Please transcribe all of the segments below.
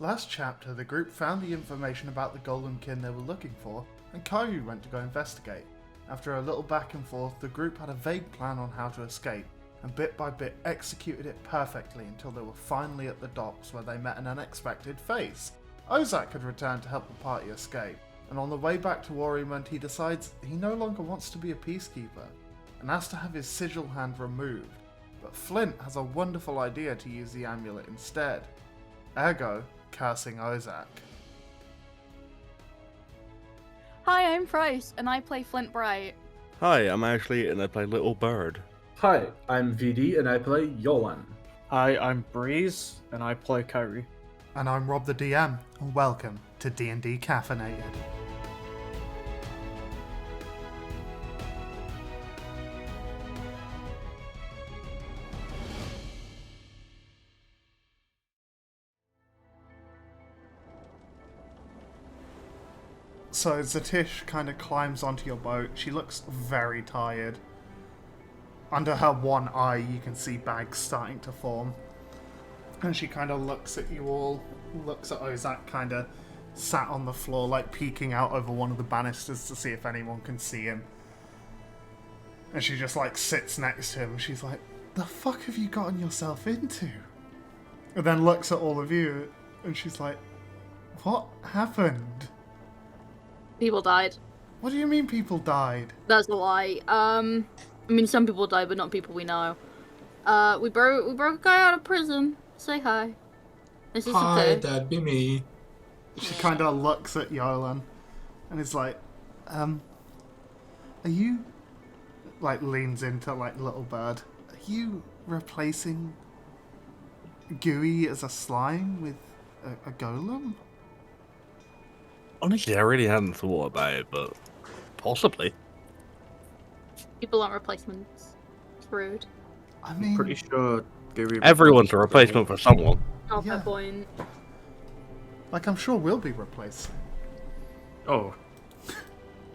Last chapter, the group found the information about the golden kin they were looking for, and Kairu went to go investigate. After a little back and forth, the group had a vague plan on how to escape, and bit by bit executed it perfectly until they were finally at the docks where they met an unexpected face. Ozak had returned to help the party escape, and on the way back to Aurymond he decides he no longer wants to be a peacekeeper, and asks to have his sigil hand removed, but Flint has a wonderful idea to use the amulet instead. Ergo, cursing Ozak. Hi, I'm Price, and I play Flint Bright. Hi, I'm Ashley, and I play Little Bird. Hi, I'm VD and I play Yolan. Hi, I'm Breeze, and I play Kyrie. And I'm Rob the DM, and welcome to D&D Caffeinated. So Zatish kind of climbs onto your boat. She looks very tired. Under her one eye, you can see bags starting to form. And she kind of looks at you all, looks at Ozak kind of sat on the floor, like peeking out over one of the banisters to see if anyone can see him. And she just like sits next to him and she's like, "The fuck have you gotten yourself into?" And then looks at all of you and she's like, "What happened?" People died. What do you mean people died? That's a lie. I mean, some people died, but not people we know. We broke a guy out of prison. Say hi. This is Hi, okay. that'd be me. She kind of looks at Yolan and is like, are you, like leans into like Little Bird, are you replacing Gooey as a slime with a golem? Honestly, I really hadn't thought about it, but possibly. People aren't replacements. It's rude. I mean, Pretty sure Gary. Everyone's a replacement for someone. Not Yeah. my point. like I'm sure we'll be replaced. Oh,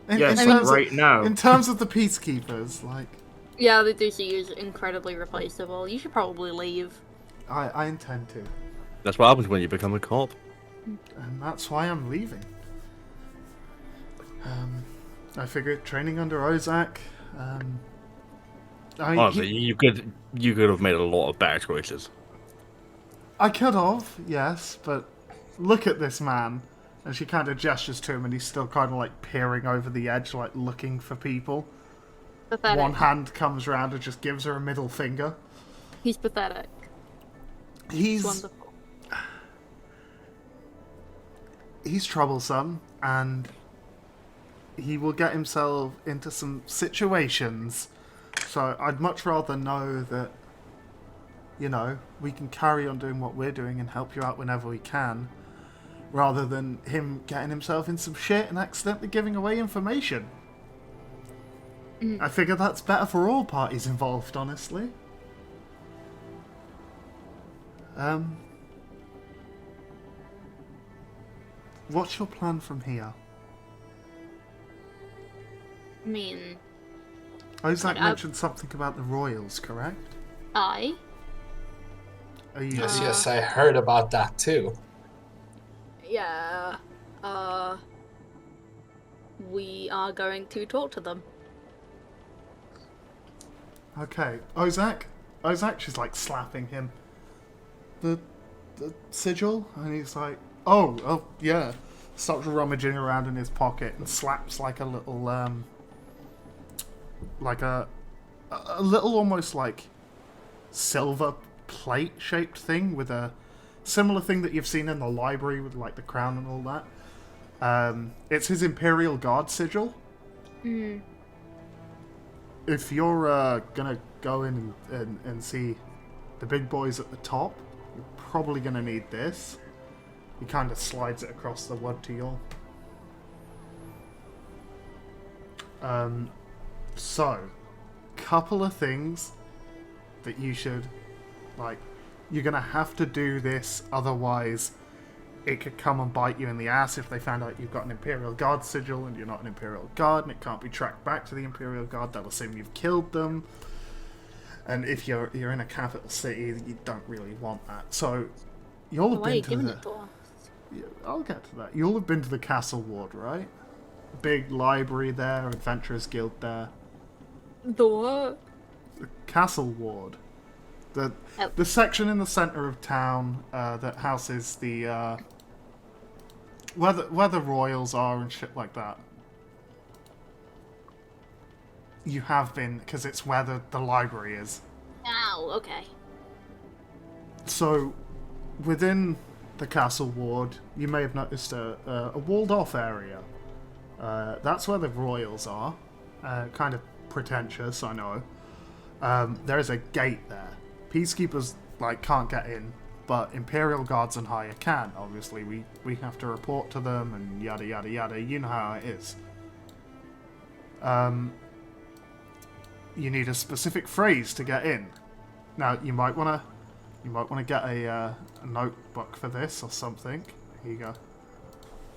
In, yes, in terms right of, now. In terms of the peacekeepers, like, Yeah, the DC is incredibly replaceable. You should probably leave. I intend to. That's what happens when you become a cop. And that's why I'm leaving. I figured training under Ozak. Honestly, you could have made a lot of better choices. I could have, yes, but look at this man. And she kind of gestures to him, and he's still kind of like peering over the edge, like looking for people. Pathetic. One hand comes round and just gives her a middle finger. He's pathetic. He's Wonderful. he's troublesome, and he will get himself into some situations. So I'd much rather know that, you know, we can carry on doing what we're doing and help you out whenever we can, rather than him getting himself in some shit and accidentally giving away information. I figure that's better for all parties involved, honestly. What's your plan from here? I mean, Ozak I- mentioned something about the royals, correct? I? Are you? Yes, I heard about that too. Yeah. We are going to talk to them. Okay, Ozak, she's like slapping him. The sigil, and he's like, oh yeah. Starts rummaging around in his pocket and slaps like a little like a little almost like silver plate shaped thing with a similar thing that you've seen in the library with like the crown and all that. It's his Imperial Guard sigil. If you're gonna go in and see the big boys at the top, you're probably gonna need this. He kind of slides it across the wood to you all. So, couple of things that you should, like, you're gonna have to do this, otherwise it could come and bite you in the ass if they found out you've got an Imperial Guard sigil and you're not an Imperial Guard and it can't be tracked back to the Imperial Guard. They'll assume you've killed them. And if you're in a capital city, you don't really want that. So, you'll have Why are you been to giving the... it to us? Yeah, I'll get to that. You'll have been to the Castle Ward, right? Big library there, Adventurers Guild there. The what? The Castle Ward. The Oh. the section in the centre of town that houses the where the royals are and shit like that. You have been, because it's where the library is. Ow, okay. So, within the Castle Ward, you may have noticed a walled-off area. That's where the royals are. Kind of pretentious, I know. There is a gate there. Peacekeepers can't get in, but Imperial Guards and higher can. Obviously, we have to report to them and yada yada yada. You know how it is. You need a specific phrase to get in. Now, you might wanna get a notebook for this or something. Here you go.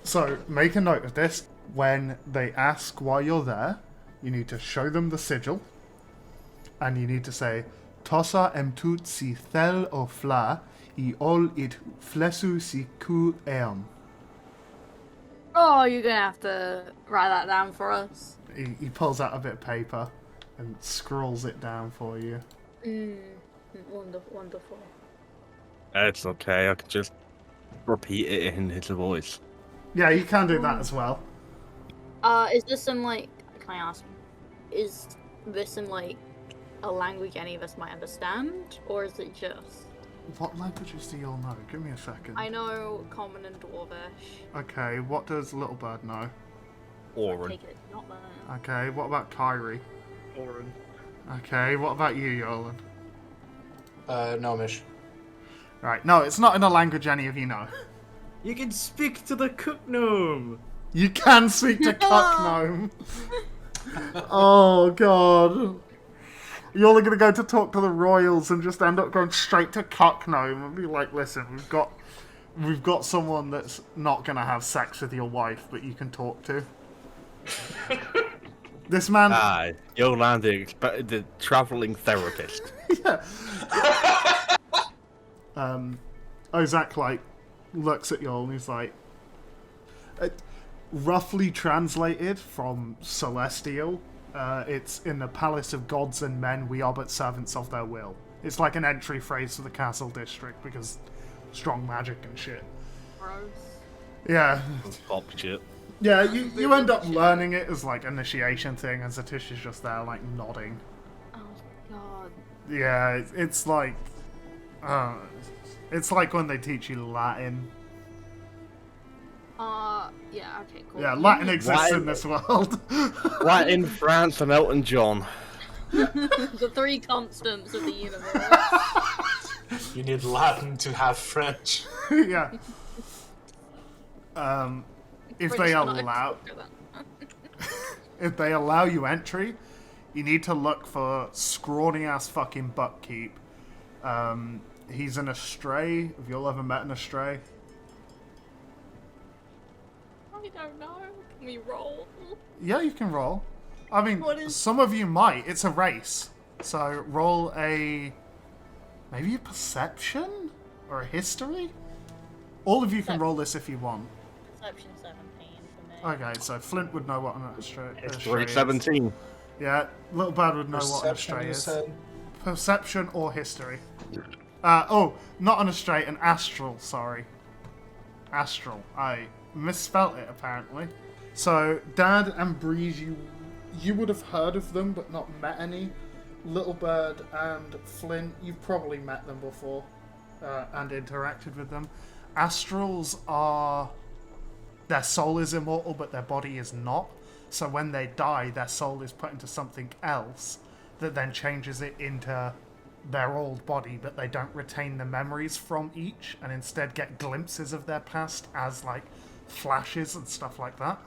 So, make a note of this. When they ask why you're there, you need to show them the sigil, and you need to say, Tosa emtut si thel o fla, I ol it flesu si ku eam. Oh, you're gonna have to write that down for us. He pulls out a bit of paper and scrawls it down for you. Wonderful, wonderful. It's okay, I can just repeat it in his voice. Yeah, you can do that as well. Is this in can I ask, is this in a language any of us might understand, or is it just? What languages do you all know? Give me a second. I know Common and Dwarvish. Okay, what does Little Bird know? I Orin. take it it's not that. Okay, what about Kyrie? Orin. Okay, what about you, Yolan? Gnomish. Right, no, it's not in a language any of you know. You can speak to the cook gnome. You can speak to Cuck Gnome. Oh, God. You're all gonna go to talk to the royals and just end up going straight to Cuck Gnome and be like, listen, we've got someone that's not gonna have sex with your wife, but you can talk to. This man... Yolan, the travelling therapist. Yeah. Ozak, looks at y'all and he's like... roughly translated from Celestial, it's in the Palace of Gods and Men, we are but servants of their will. It's like an entry phrase for the Castle District, because strong magic and shit. Gross. Yeah. Pop shit. Yeah, you end up learning it as, initiation thing, and Zatisha's just there, nodding. Oh god. Yeah, it's like when they teach you Latin. Yeah, okay, cool. Yeah, Latin exists in this world. Latin, France, and Elton John. The three constants of the universe. You need Latin to have French. Yeah. If French they not allow, a talker, if they allow you entry, you need to look for scrawny ass fucking Buckkeep. He's an astray. Have you all ever met an astray? I don't know. Can we roll? Yeah, you can roll. I mean, What is- some of you might. It's a race. So roll maybe a perception? Or a history? All of you can roll this if you want. Perception 17 for me. Okay, so Flint would know what an astray is. History 17. Yeah, Little Bad would know what an Perception, astray you is. said? Perception or history. Not an astray, an astral, sorry. Astral. I misspelt it, apparently. So, Dad and Breeze, you would have heard of them, but not met any. Little Bird and Flint, you've probably met them before, and interacted with them. Astrals are... Their soul is immortal, but their body is not. So when they die, their soul is put into something else that then changes it into their old body, but they don't retain the memories from each, and instead get glimpses of their past as, flashes and stuff like that.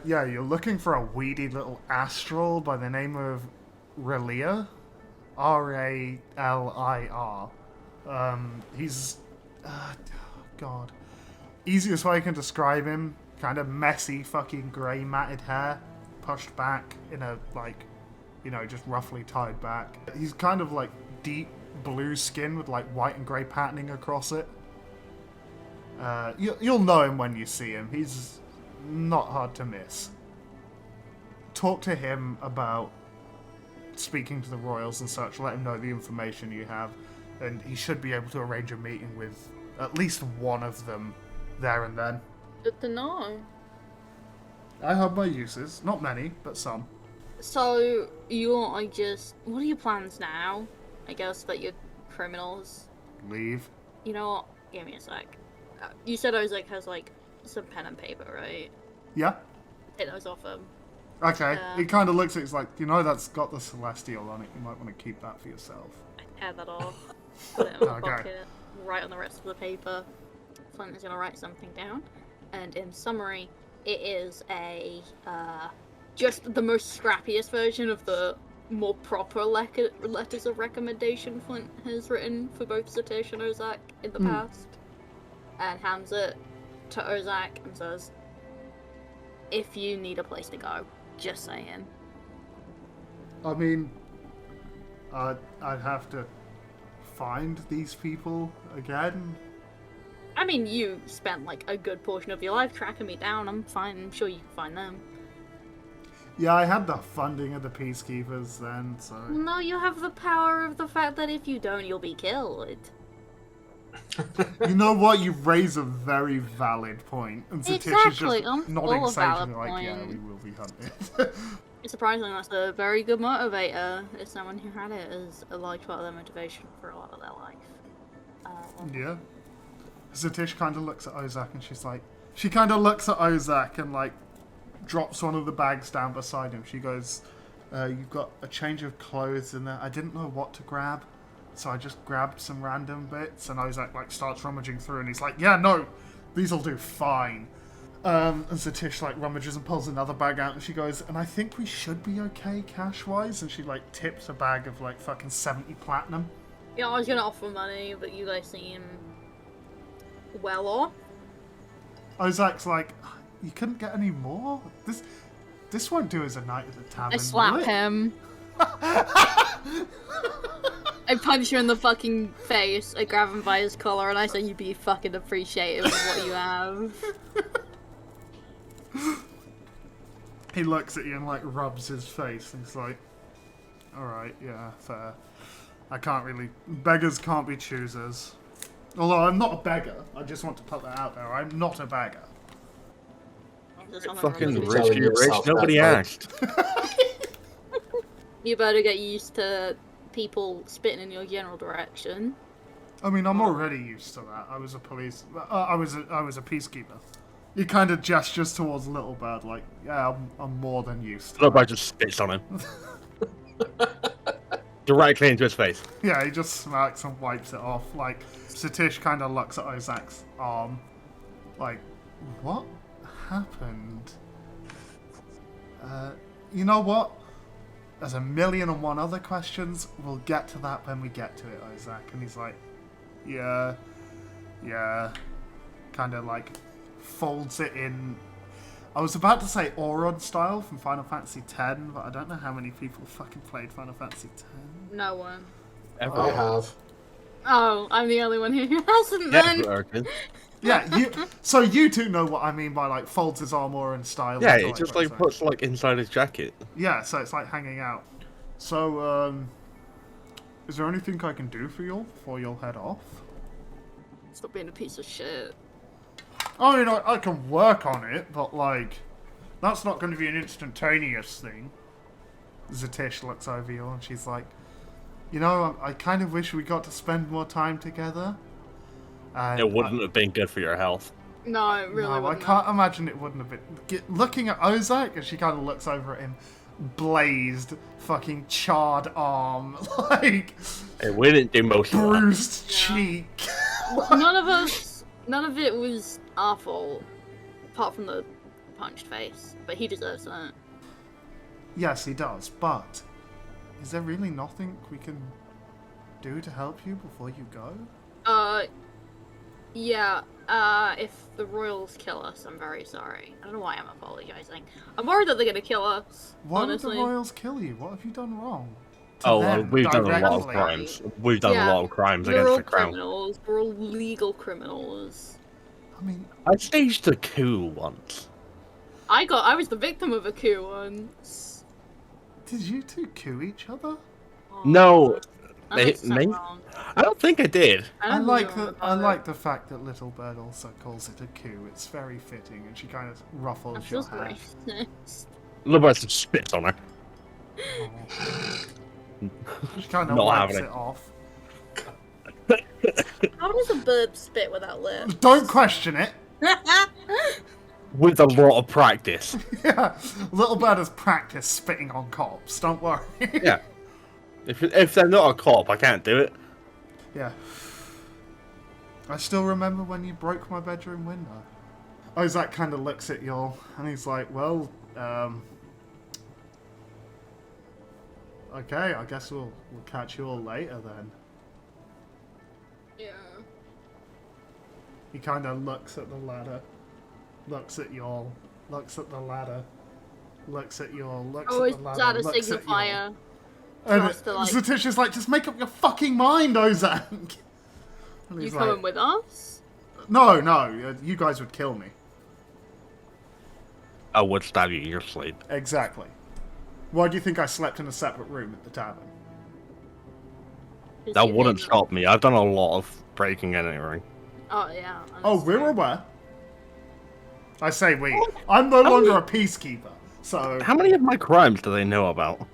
Yeah, you're looking for a weedy little astral by the name of Relia. R-A-L-I-R. He's... God. Easiest way I can describe him, kind of messy fucking grey matted hair, pushed back in a, just roughly tied back. He's kind of deep blue skin with white and grey patterning across it. You'll know him when you see him. He's not hard to miss. Talk to him about speaking to the royals and such. Let him know the information you have, and he should be able to arrange a meeting with at least one of them there and then. Good to know. I have my uses. Not many, but some. So, what are your plans now? I guess that you're criminals. Leave. You know what? Give me a sec. You said Ozak has, like, some pen and paper, right? Yeah? Take those off him. Okay. He kind of looks at it, he's like, you know that's got the Celestial on it. You might want to keep that for yourself. I tear that off. Put it in my Okay. pocket. Write on the rest of the paper. Flint is going to write something down. And in summary, it is just the most scrappiest version of the more proper letters of recommendation Flint has written for both Satish and Ozak in the past. And hands it to Ozak and says, if you need a place to go, just saying. I mean, I'd have to find these people again. I mean, you spent like a good portion of your life tracking me down. I'm sure you can find them. Yeah, I had the funding of the Peacekeepers then, so... No, you have the power of the fact that if you don't, you'll be killed. You know what? You raise a very valid point. And Satish Exactly, is I'm just nodding full of valid sagely like, yeah, point. we will be hunted. Surprisingly, that's a very good motivator. It's someone who had it as a large part of their motivation for a lot of their life. Yeah. Satish kind of looks at Ozak and she's like... She kind of looks at Ozak and, like, drops one of the bags down beside him. She goes, you've got a change of clothes in there. I didn't know what to grab, so I just grabbed some random bits. And Ozak, like, starts rummaging through and he's like, yeah, no, these'll do fine. And Satish, like, rummages and pulls another bag out and she goes, and I think we should be okay cash-wise. And she, like, tips a bag of, like, fucking 70 platinum. Yeah, I was gonna offer money, but you guys seem well off. Ozak's like, you couldn't get any more? This won't do as a night at the tavern. I slap will it?" him. I punch him in the fucking face. I grab him by his collar and I say, "You be fucking appreciative of what you have." He looks at you and like rubs his face and he's like, alright, yeah, fair. I can't really... Beggars can't be choosers. Although I'm not a beggar. I just want to put that out there. I'm not a beggar. Fucking You rich, you're rich. yourself Nobody that, asked. better get used to people spitting in your general direction. I mean, I'm already used to that. I was a police... I was a peacekeeper. He kind of gestures towards Little Bird like, yeah, I'm more than used to Little that. Bird just spits on him. Directly into his face. Yeah, he just smirks and wipes it off. Like, Satish kind of looks at Ozak's arm. Like, what happened? You know what? There's 1,000,001 other questions. We'll get to that when we get to it, Ozak. And he's like, yeah. Kind of like folds it in. I was about to say Aurymond style from Final Fantasy X, but I don't know how many people fucking played Final Fantasy X. No one. I have. Oh, I'm the only one who hasn't Yeah, then. Urkin. Yeah, so you two know what I mean by like folds his armor and style. Yeah, and it just like like puts like inside his jacket. Yeah, so it's like hanging out. So, is there anything I can do for you before you'll head off? Stop being a piece of shit. I mean, I can work on it, but like, that's not going to be an instantaneous thing. Satish looks over you and she's like, you know, I kind of wish we got to spend more time together. And It wouldn't have been good for your health. No, it really No, I wouldn't. can't imagine it wouldn't have been. Looking at Ozak, and she kind of looks over at him, blazed, fucking charred arm, like It wouldn't do most of that. bruised cheek. None of it was our fault, apart from the punched face. But he deserves that. Yes, he does, but is there really nothing we can do to help you before you go? Yeah, if the royals kill us, I'm very sorry. I don't know why I'm apologizing. I'm worried that they're gonna kill us, Why honestly. would the royals kill you? What have you done wrong? To Oh, them we've done a lot of directly. crimes. We've done Yeah, a lot of crimes We're against all the crown. criminals. We're all legal criminals. I mean, I staged a coup once. I was the victim of a coup once. did you two coup each other? Oh, No, that makes me? sense wrong. I don't think I did. I don't like know the about it. the fact that Little Bird also calls it a coup. It's very fitting, and she kind of That ruffles your feels hair. racist. Liberty spits on her. She kind of Not wipes having it it. off. How does a bird spit without lips? Don't question it. With a lot of practice. Yeah, Little Bird has practiced spitting on cops. Don't worry. Yeah. If they're not a cop, I can't do it. Yeah. I still remember when you broke my bedroom window. Ozak kind of looks at y'all, and he's like, well, okay, I guess we'll catch you all later then. Yeah. He kind of looks at the ladder, looks at y'all, looks at the ladder, looks at y'all, looks Oh, at is the ladder, that a looks at y'all. signifier? And us to, like- Zatish's like, just make up your fucking mind, Ozak! And You he's coming like, with us? no, you guys would kill me. I would stab you in your sleep. Exactly. Why do you think I slept in a separate room at the tavern? Is That he wouldn't thinking- stop me. I've done a lot of breaking and entering. Oh yeah. Oh, we're aware. I say we. I'm no longer a peacekeeper, so How many of my crimes do they know about?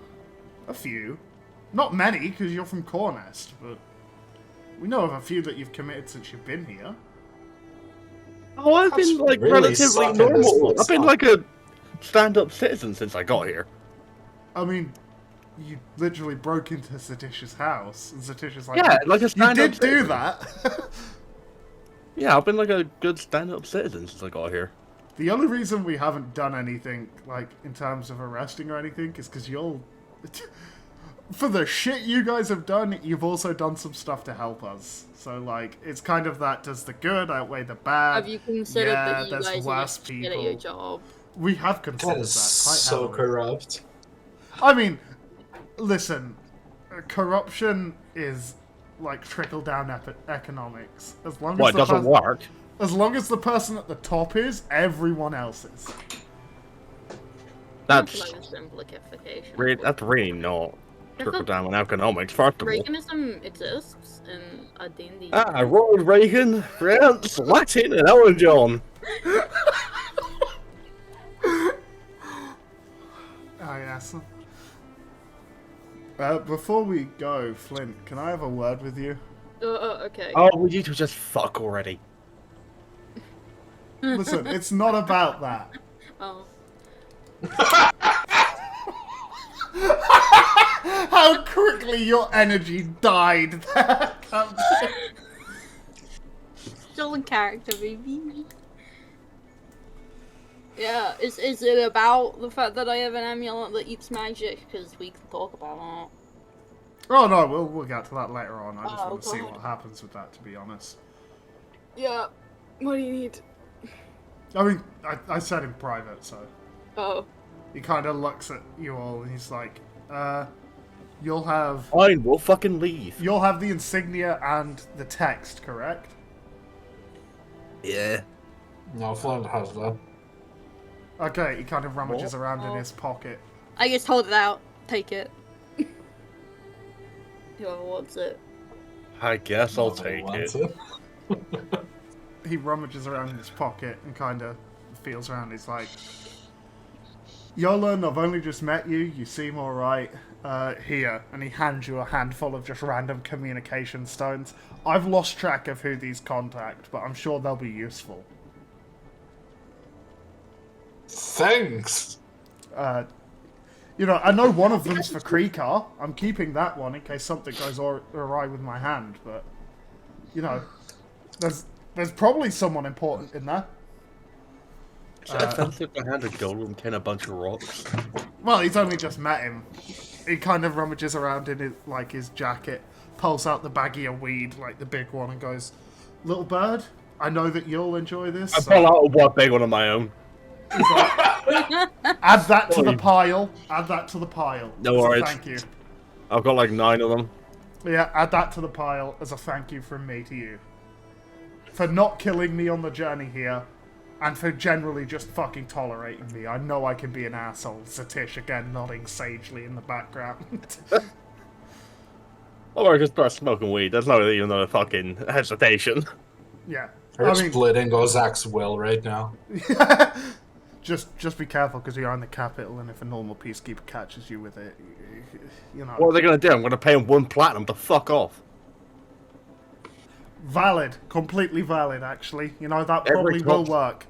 a few. Not many, because you're from Cornest, but we know of a few that you've committed since you've been here. Oh, I've That's been like really relatively sucking normal. this I've been up. like a stand-up citizen since I got here. I mean, you literally broke into Zatish's house, and Zatish's like, Yeah, like a you stand-up did do citizen. that. Yeah, I've been like a good stand-up citizen since I got here. The only reason we haven't done anything, like, in terms of arresting or anything, is because you'll... For the shit you guys have done, you've also done some stuff to help us. So, like, it's kind of that, does the good outweigh the bad? Have you considered Yeah, that you there's guys are worse just shit at your people. job? We have That considered is that quite so heavily. corrupt. I mean, listen, corruption is like trickle-down economics. As long Well, as it doesn't work. As long as the person at the top is, everyone else is. That's like a simplification. that's really not I trickle thought down in economics. First of all, Reaganism exists in a D&D. Ronald Reagan, France, Latin, and Ellen John. Oh, yes. Before we go, Flint, can I have a word with you? Okay. Oh, would you two just fuck already? Listen, it's not about that. Oh. How quickly your energy died there. Still in character, baby. Yeah, is it about the fact that I have an amulet that eats magic? Because we can talk about that. Oh no, we'll get to that later on. I just Oh, want to see God. what happens with that, to be honest. Yeah. What do you need? I mean, I said in private, so... Oh. He kind of looks at you all and he's like, you'll have... Fine, we'll fucking leave. You'll have the insignia and the text, correct? Yeah. No, Flint has that. Okay, he kind of rummages What? around in his pocket. I just hold it out. Take it. Whoever wants it. I guess I'll Nobody take wants it. He rummages around in his pocket and kind of feels around. He's like, Yolan, I've only just met you. You seem alright. Here. And he hands you a handful of just random communication stones. I've lost track of who these contact, but I'm sure they'll be useful. Thanks. You know, I know one of them's for Kreekar. I'm keeping that one in case something goes awry with my hand, but... You know, there's probably someone important in there. Is it offensive to hand a golem kin a bunch of rocks? Well, he's only just met him. He kind of rummages around in his jacket, pulls out the baggie of weed, like the big one, and goes, "Little bird, I know that you'll enjoy this. I so pull out one big one of my own. he's like, add that to the pile. Add that to the pile. No as a worries. Thank you. I've got like 9 of them. Yeah, add that to the pile as a thank you from me to you. for not killing me on the journey here, and for generally just fucking tolerating me. I know I can be an asshole. Satish again nodding sagely in the background. Or I just start smoking weed. There's not even no fucking hesitation. Yeah. We're splitting Ozak's will right now. Just be careful, because you're in the capital, and if a normal peacekeeper catches you with it, you know. What are they going to do? I'm going to pay them 1 platinum to fuck off. Valid. Completely valid, actually. You know, that probably will work.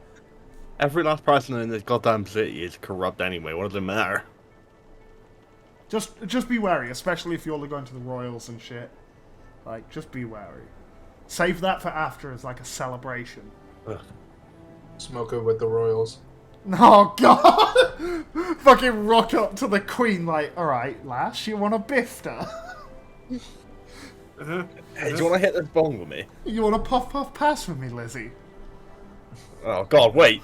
Every last person in this goddamn city is corrupt anyway. What does it matter? Just be wary, especially if you're all going to the Royals and shit. Like, just be wary. Save that for after as like a celebration. Ugh. Smoke it with the Royals. Oh god! Fucking rock up to the Queen like, alright, lass, you want a bifter? Hey, do you want to hit this bong with me? You want a puff pass with me, Lizzie? Oh god, wait.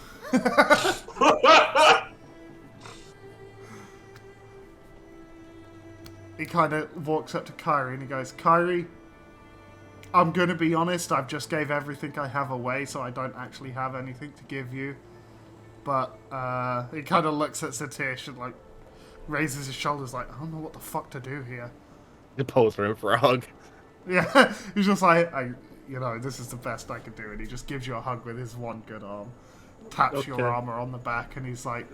He kind of walks up to Kyrie and he goes, Kyrie, I'm going to be honest, I've just gave everything I have away, so I don't actually have anything to give you. But he kind of looks at Satish and like raises his shoulders like, I don't know what the fuck to do here. You pose for him for a hug. Yeah, he's just like, you know, this is the best I can do. And he just gives you a hug with his one good arm. Taps your armor on the back and he's like,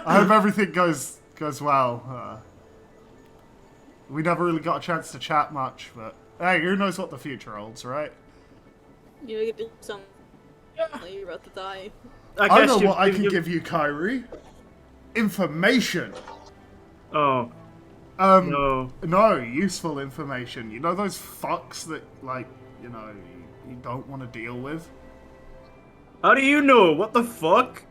I hope everything goes well. We never really got a chance to chat much, but hey, who knows what the future holds, right? You could do something. You're about to die. I know what I can give you, Kyrie. Information. Oh. No, useful information. You know those fucks that, like, you know, you don't want to deal with? How do you know? What the fuck?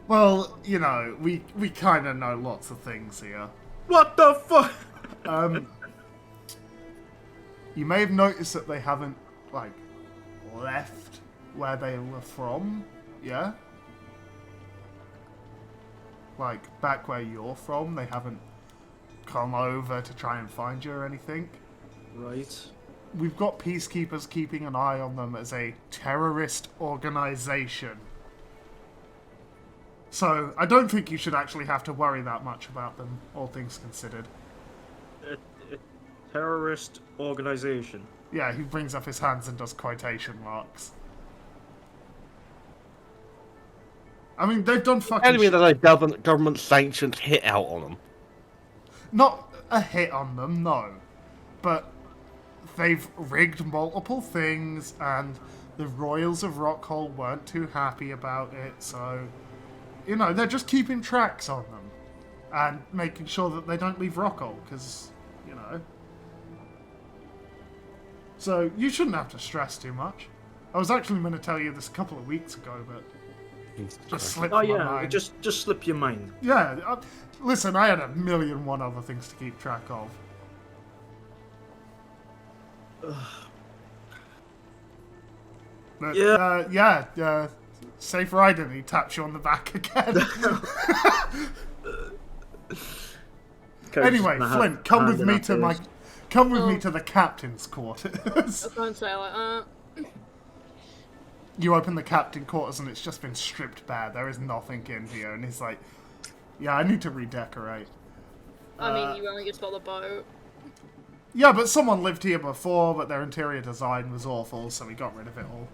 Well, you know, we kind of know lots of things here. What the fuck? You may have noticed that they haven't, like, left where they were from, yeah? Like, back where you're from, they haven't come over to try and find you or anything. Right. We've got peacekeepers keeping an eye on them as a terrorist organization. So, I don't think you should actually have to worry that much about them, all things considered. A terrorist organization. Yeah, he brings up his hands and does quotation marks. I mean, they've done fucking Enemy that like government sanctioned hit out on them. Not a hit on them, no. But they've rigged multiple things, and the Royals of Rockhold weren't too happy about it, so, you know, they're just keeping tracks on them. And making sure that they don't leave Rockhold, because, you know. So, you shouldn't have to stress too much. I was actually going to tell you this a couple of weeks ago, but just slipped my mind. Just slip your mind. Yeah, listen, I had 1,000,001 other things to keep track of. But, yeah. Safe riding. He taps you on the back again. Anyway, Flint, come with me to the captain's quarters. I can't say like, You open the captain quarters and it's just been stripped bare. There is nothing in here, and he's like, yeah, I need to redecorate. I mean, you only just got the boat. Yeah, but someone lived here before, but their interior design was awful, so we got rid of it all.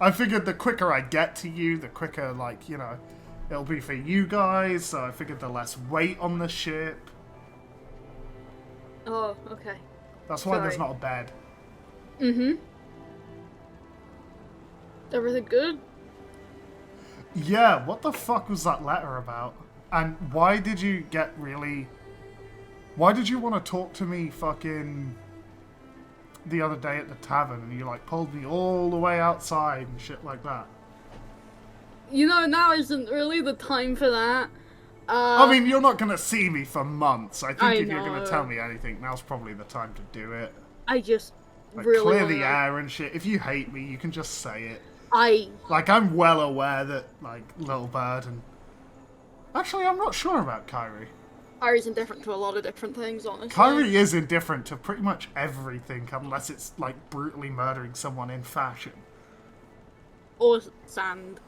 I figured the quicker I get to you, the quicker, like, you know, it'll be for you guys, so I figured the less weight on the ship. Oh, okay. That's why there's not a bed. Mm-hmm. Everything good? Yeah, what the fuck was that letter about? And why did you get really... Why did you want to talk to me fucking the other day at the tavern and you like pulled me all the way outside and shit like that? You know, now isn't really the time for that. I mean, you're not going to see me for months. I think if you're going know. to tell me anything, now's probably the time to do it. I just Like, really clear wanna... the air and shit. If you hate me, you can just say it. I... Like, I'm well aware that, like, Little Bird and... Actually, I'm not sure about Kyrie. Kyrie's indifferent to a lot of different things, honestly. Kyrie is indifferent to pretty much everything, unless it's, like, brutally murdering someone in fashion. Or sand.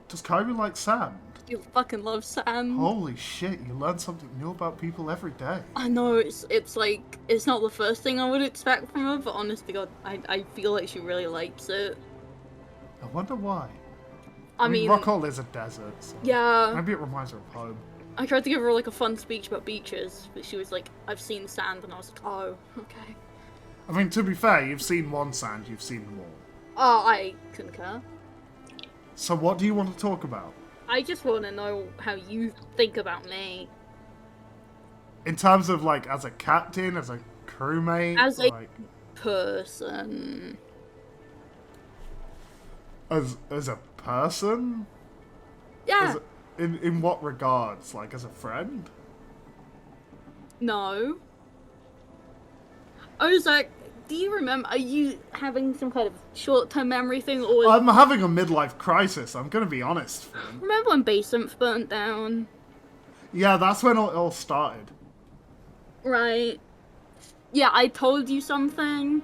Does Kyrie like sand? You fucking love sand. Holy shit, you learn something new about people every day. I know, it's like, it's not the first thing I would expect from her, but honest to God, I feel like she really likes it. I wonder why. I mean, Rockall is a desert, so yeah, maybe it reminds her of home. I tried to give her like a fun speech about beaches, but she was like, I've seen sand, and I was like, oh, okay. I mean, to be fair, you've seen one sand, you've seen them all. Oh, I concur. So what do you want to talk about? I just want to know how you think about me. In terms of, like, as a captain, as a crewmate? As a like, person. as a person? Yeah. In what regards? Like, as a friend? No. Ozak, do you remember, are you having some kind of short-term memory thing, or... I'm having a midlife crisis, I'm gonna be honest. Finn. Remember when Basement burnt down? Yeah, that's when it all started. Right. Yeah, I told you something.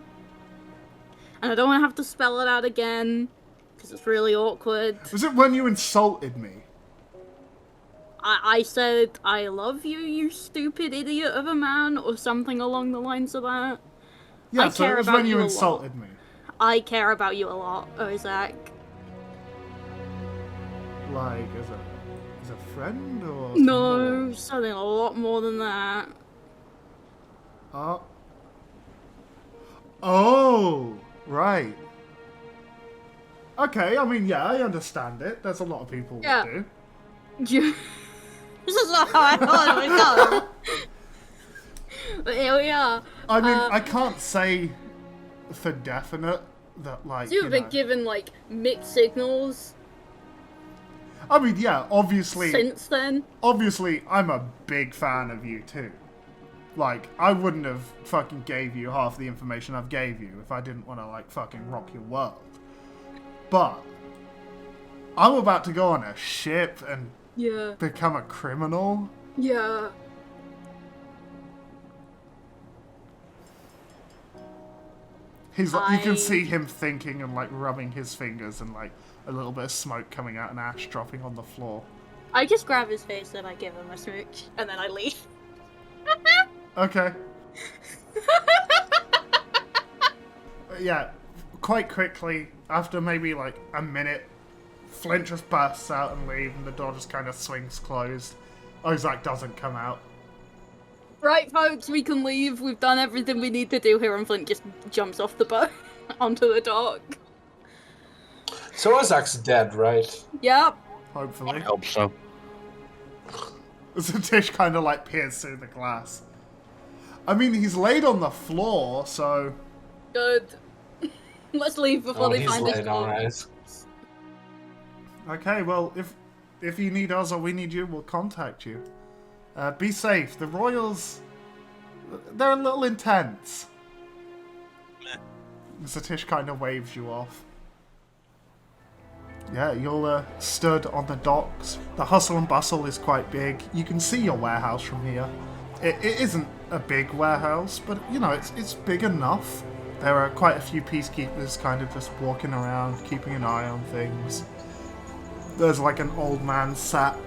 And I don't want to have to spell it out again, because it's really awkward. Was it when you insulted me? I said, I love you, you stupid idiot of a man, or something along the lines of that. Yeah, I so care it was about when you you a insulted me. I care about you a lot, Ozak. Like, as a friend, or... No, more? something a lot more than that. Oh, right. Okay, I mean, yeah, I understand it. There's a lot of people Yeah. that do. This is not how I thought it would go. But here we are. I mean, I can't say for definite that, like, You've been given, like, mixed signals I mean, yeah, obviously... since then. Obviously, I'm a big fan of you, too. Like, I wouldn't have fucking gave you half the information I've gave you if I didn't want to, like, fucking rock your world. But I'm about to go on a ship and Yeah. become a criminal. Yeah. He's like, you can see him thinking and, like, rubbing his fingers and, like, a little bit of smoke coming out and ash dropping on the floor. I just grab his face and I give him a smooch, and then I leave. Okay. Yeah, quite quickly, after maybe like a minute, Flint just bursts out and leaves, and the door just kind of swings closed. Ozak doesn't come out. Right, folks, we can leave. We've done everything we need to do here, and Flint just jumps off the boat onto the dock. So Ozak's dead, right? Yep. Hopefully. I hope so. The dish kind of like peers through the glass. I mean, he's laid on the floor, so... Good. Let's leave before Oh, they he's find us. laid, alright. Okay, well, if you need us or we need you, we'll contact you. Be safe. The Royals... They're a little intense. Satish kind of waves you off. Yeah, you're stood on the docks. The hustle and bustle is quite big. You can see your warehouse from here. It isn't a big warehouse, but, you know, it's big enough. There are quite a few peacekeepers kind of just walking around, keeping an eye on things. There's like an old man sat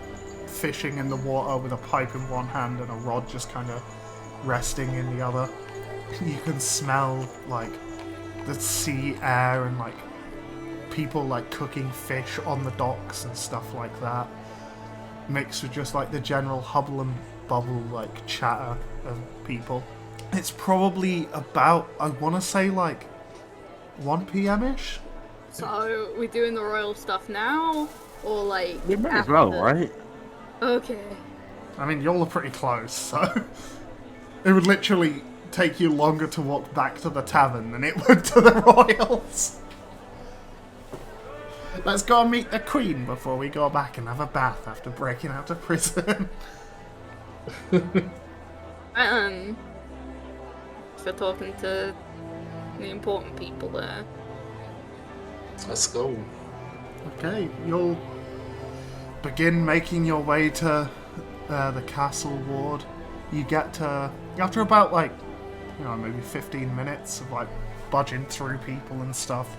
fishing in the water with a pipe in one hand and a rod just kind of resting in the other. You can smell, like, the sea air and, like, people like cooking fish on the docks and stuff like that, mixed with just like the general hubble and bubble like chatter of people. It's probably about, I want to say, like 1 p.m.-ish. So, we doing the royal stuff now? Or like... We might as after? well, right? Okay. I mean, y'all are pretty close, so it would literally take you longer to walk back to the tavern than it would to the royals. Let's go and meet the Queen before we go back and have a bath after breaking out of prison. For talking to the important people there. Let's go. Okay, you'll begin making your way to the castle ward. You get to, after about like, you know, maybe 15 minutes of like budging through people and stuff,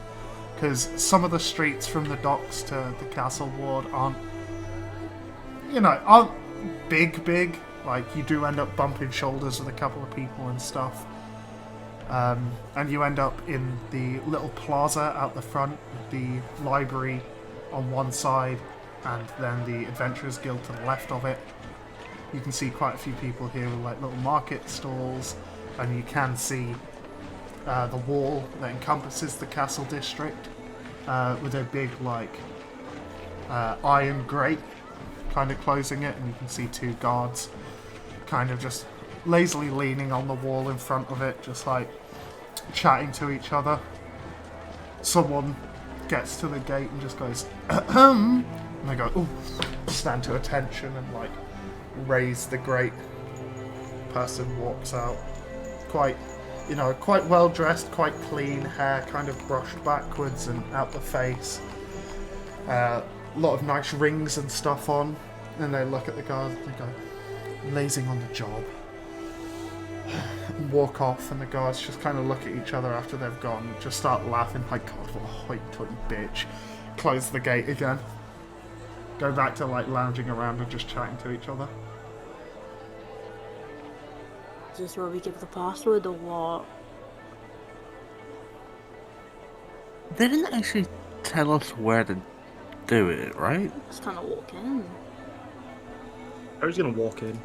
because some of the streets from the docks to the castle ward aren't big. Like, you do end up bumping shoulders with a couple of people and stuff. And you end up in the little plaza out the front, with the library on one side, and then the Adventurers Guild to the left of it. You can see quite a few people here with like little market stalls, and you can see the wall that encompasses the castle district with a big iron grate kind of closing it, and you can see two guards kind of just lazily leaning on the wall in front of it, just like chatting to each other. Someone gets to the gate and just goes, ahem, and they go, ooh, stand to attention and like raise the grate. Person walks out, quite well dressed, quite clean, hair kind of brushed backwards and out the face. A lot of nice rings and stuff on, and they look at the guards and they go, lazing on the job. And walk off, and the guards just kind of look at each other after they've gone, just start laughing like, God, what a hoity-toity bitch. Close the gate again. Go back to like lounging around and just chatting to each other. Is this where we give the password or what? They didn't actually tell us where to do it, right? Just kind of walk in. I was gonna walk in.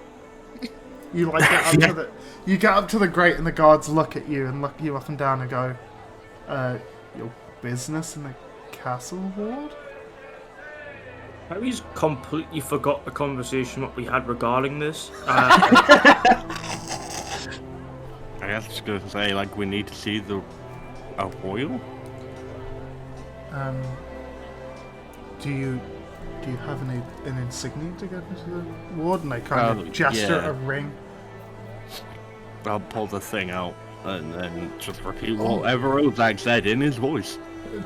You like get up to the grate, and the guards look at you and look you up and down and go, your business in the castle ward? Harry's completely forgot the conversation what we had regarding this. I guess I was going to say, like, we need to see a royal? Do you have an insignia to get into the ward? And they kind of gesture a ring. I'll pull the thing out and then just repeat whatever Ozak said in his voice.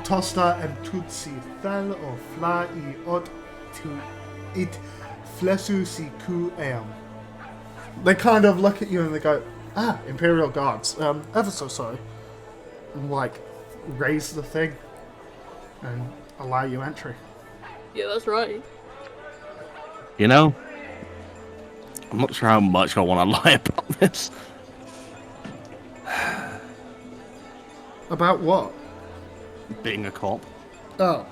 Tosta and tutsi thal or fla I ot to it flesu si ku eam. They kind of look at you and they go, Imperial Guards, ever so sorry. And like, raise the thing and allow you entry. Yeah, that's right. You know, I'm not sure how much I want to lie about this. About what? Being a cop. Oh.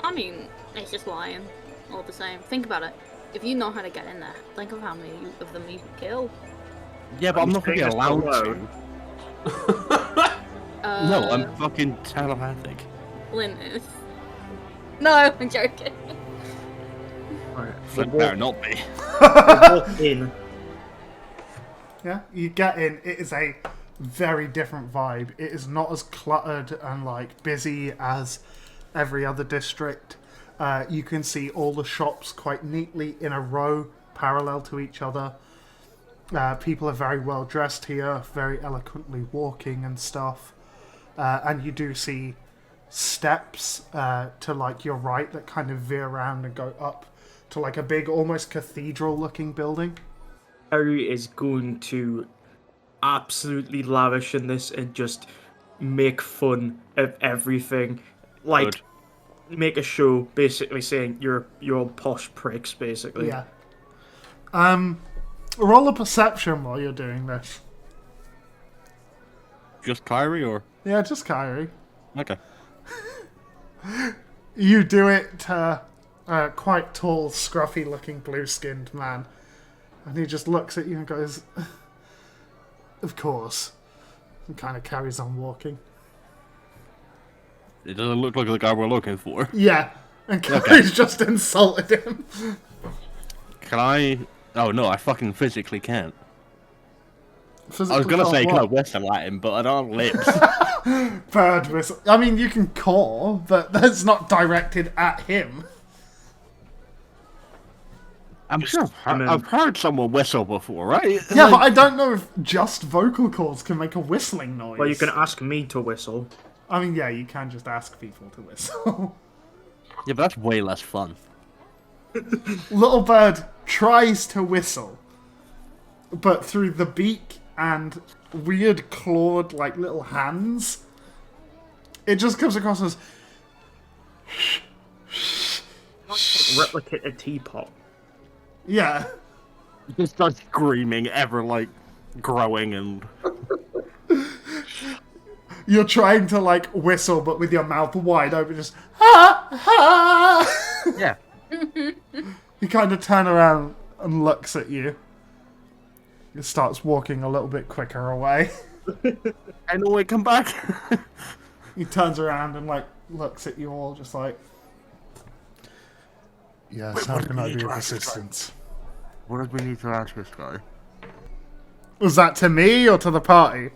I mean, it's just lying. All the same. Think about it. If you know how to get in there, think of how many of them you can kill. Yeah, but I'm not going to be allowed to. No, I'm fucking telepathic. Linus. No, I'm joking. It better not be. Walk in. Yeah, you get in. It is a very different vibe. It is not as cluttered and like busy as every other district. You can see all the shops quite neatly in a row, parallel to each other. People are very well dressed here, very eloquently walking and stuff. And you do see steps to like your right that kind of veer around and go up to like a big, almost cathedral-looking building. Harry is going to absolutely lavish in this and just make fun of everything. Like, Good. make a show, basically saying you're all posh pricks, basically. Yeah. Roll a perception while you're doing this. Just Kyrie, or? Yeah, just Kyrie. Okay. You do it to a quite tall, scruffy-looking, blue-skinned man. And he just looks at you and goes, of course. And kind of carries on walking. It doesn't look like the guy we're looking for. Yeah. And Kyrie's just insulted him. Can I... Oh, no, I fucking physically can't. Physically I was going to say, what? can I whistle at him, but I don't have lips. Bird whistle. I mean, you can call, but that's not directed at him. I'm sure I've heard someone whistle before, right? Yeah, but I don't know if just vocal cords can make a whistling noise. Well, you can ask me to whistle. I mean, yeah, you can just ask people to whistle. Yeah, but that's way less fun. Little Bird tries to whistle, but through the beak and weird clawed, like, little hands, it just comes across as Replicate a teapot. yeah. Just starts screaming, ever like growing and. You're trying to like whistle, but with your mouth wide open, just ha ha. Yeah. He kind of turns around and looks at you. He starts walking a little bit quicker away. And always come back. He turns around and like looks at you all, just like, yes, Wait, how what can do we I need be to of ask this assistance? What did we need to ask this guy? Was that to me or to the party?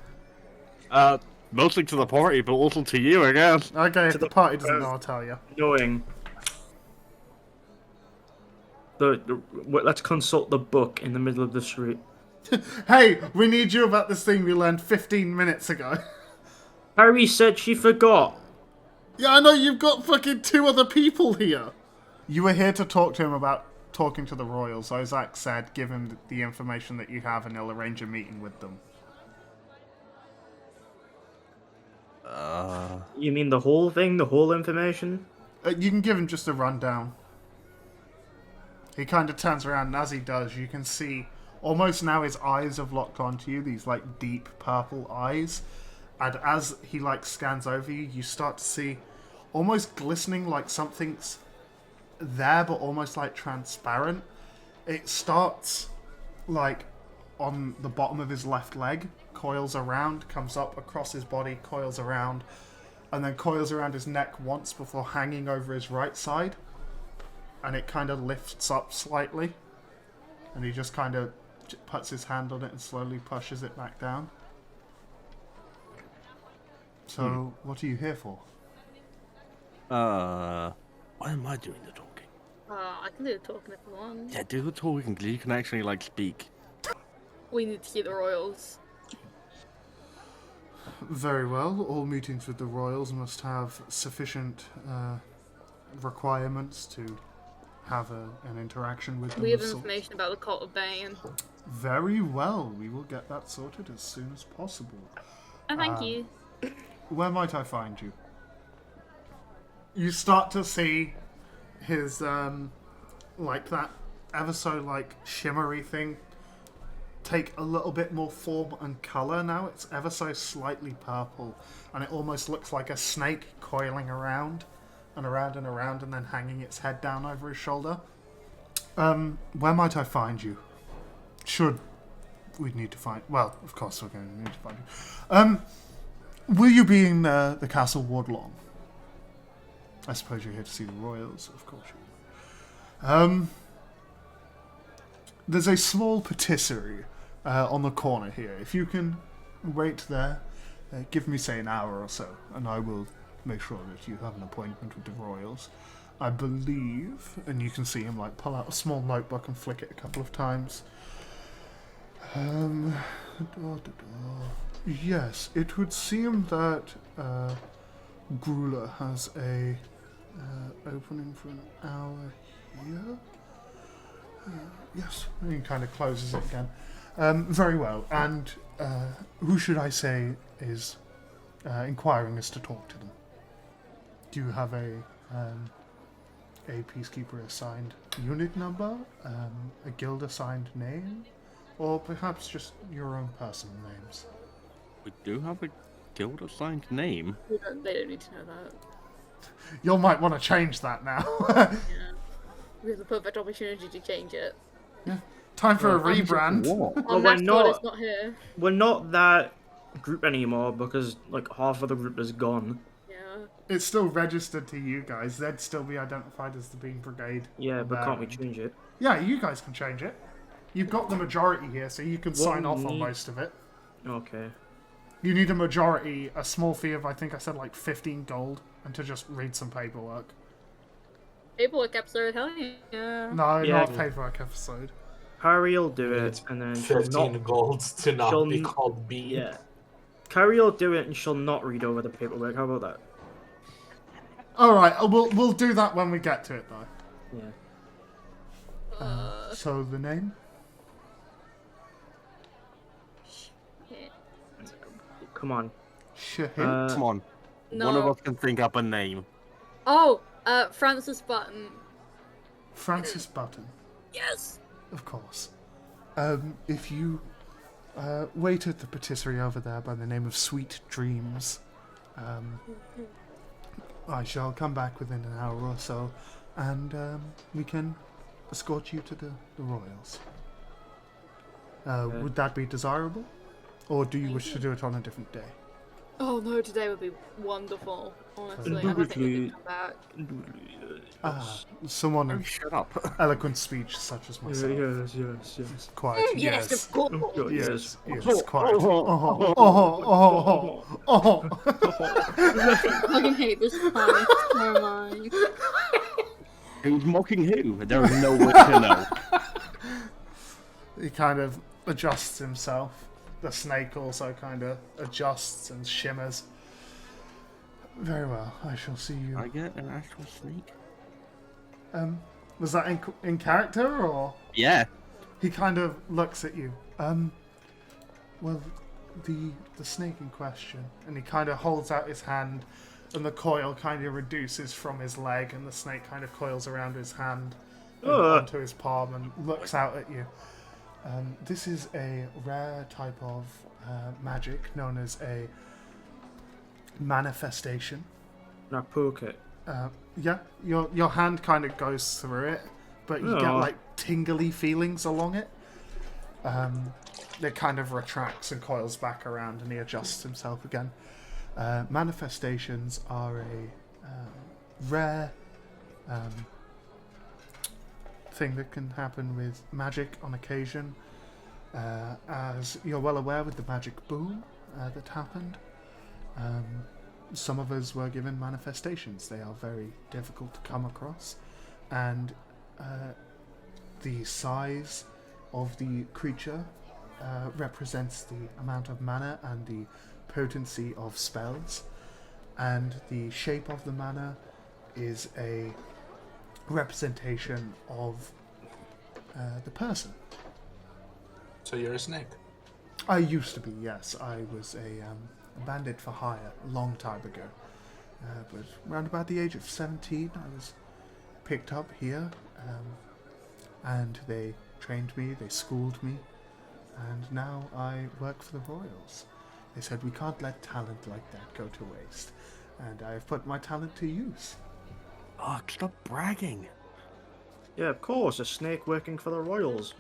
Mostly to the party, but also to you, I guess. Okay, if the party doesn't know, I'll tell you. Knowing. Let's consult the book in the middle of the street. Hey, we need you about this thing we learned 15 minutes ago. Harry said she forgot. Yeah, I know, you've got fucking 2 other people here. You were here to talk to him about talking to the royals. Ozak said give him the information that you have and he'll arrange a meeting with them. You mean the whole thing? The whole information? You can give him just a rundown. He kind of turns around, and as he does, you can see almost now his eyes have locked onto you, these like deep purple eyes. And as he like scans over you, you start to see almost glistening like something's there, but almost like transparent. It starts like on the bottom of his left leg, coils around, comes up across his body, coils around, and then coils around his neck once before hanging over his right side. And it kind of lifts up slightly. And he just kind of puts his hand on it and slowly pushes it back down. So, what are you here for? Why am I doing the talking? I can do the talking if you want. Yeah, do the talking, because you can actually, like, speak. We need to see the royals. Very well. All meetings with the royals must have sufficient requirements to have an interaction with them. We have of sorts. information about the cult of Bane. Very well. We will get that sorted as soon as possible. Oh, thank you. Where might I find you? You start to see his, like that ever so, like, shimmery thing take a little bit more form and colour now. It's ever so slightly purple, and it almost looks like a snake coiling around and around and around and then hanging its head down over his shoulder. Where might I find you? Should we need to find... Well, of course we're going to need to find you. Will you be in the castle ward long? I suppose you're here to see the royals, of course you are. There's a small patisserie on the corner here. If you can wait there, give me, say, an hour or so, and I will make sure that you have an appointment with the royals. I believe, and you can see him like pull out a small notebook and flick it a couple of times. Yes, it would seem that Garula has a opening for an hour here. Yes, and he kind of closes it again. Very well, and who should I say is inquiring us to talk to them? Do you have a peacekeeper assigned unit number, a guild assigned name, or perhaps just your own personal names? We do have a guild assigned name. They don't need to know that. You might want to change that now. Yeah. We have the perfect opportunity to change it. Yeah. Time for a rebrand. Our mascot is not here. We're not that group anymore because like half of the group is gone. Yeah. It's still registered to you guys. They'd still be identified as the Bean Brigade. Yeah, but can't we There. change it? Yeah, you guys can change it. You've got the majority here, so you can sign off on need- most of it. Okay. You need a majority, a small fee of, I think I said like 15 gold, and to just read some paperwork. Paperwork episode, hell yeah. No, Yeah. not paperwork episode. Harry'll do it, and then she'll 15 not. gold to not she'll be n- called B. Yeah. Carrie'll do it, and she'll not read over the paperwork. How about that? Alright, we'll do that when we get to it, though. Yeah. So, the name? Yeah. Come on. Shahid? Come on. No. One of us can think up a name. Oh, Francis Button. Francis Button, Yes. of course. If you wait at the patisserie over there by the name of Sweet Dreams, I shall come back within an hour or so, and we can escort you to the Royals. Would that be desirable? Or do you wish to do it on a different day? Oh no, today would be wonderful. Honestly, I don't think we can come back. Someone Shut up. eloquent speech such as myself. Yes. Quiet. Yes, of course. Yes. Quiet. Oh. I fucking hate this time. Never mind. Who's mocking who? There is no way to know. He kind of adjusts himself. The snake also kind of adjusts and shimmers. Very well, I shall see you. I get an actual snake? Was that in character, or? Yeah. He kind of looks at you. Well, the snake in question, and he kind of holds out his hand, and the coil kind of reduces from his leg, and the snake kind of coils around his hand and onto his palm and looks out at you. This is a rare type of magic known as a manifestation. Now poke it. Yeah, your hand kind of goes through it, but you get like tingly feelings along it. It kind of retracts and coils back around, and he adjusts himself again. Manifestations are a rare thing that can happen with magic on occasion. As you're well aware with the magic boom that happened, some of us were given manifestations. They are very difficult to come across, and the size of the creature represents the amount of mana and the potency of spells, and the shape of the mana is a representation of the person. So you're a snake. I used to be, yes. I was a bandit for hire a long time ago. But around about the age of 17, I was picked up here, and they trained me, they schooled me, and now I work for the Royals. They said we can't let talent like that go to waste, and I have put my talent to use. Oh, stop bragging. Yeah, of course, a snake working for the Royals.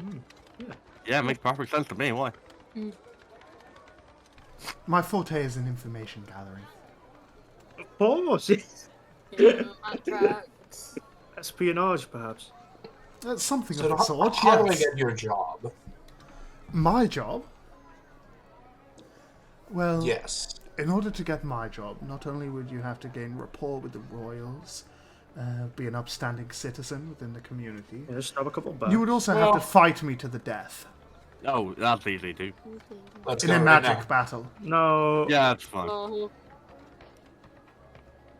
Yeah, it makes perfect sense to me. Why? My forte is in information gathering. Of course. Yeah, that tracks. Espionage, perhaps. That's something So of the sort, how do I yes. get your job? My job? Well, Yes. in order to get my job, not only would you have to gain rapport with the Royals, be an upstanding citizen within the community, Yeah, just have a couple bags. you would also have to fight me to the death Oh, that's easy too. Let's in go a right magic now. battle. No, Yeah, that's fine. Oh,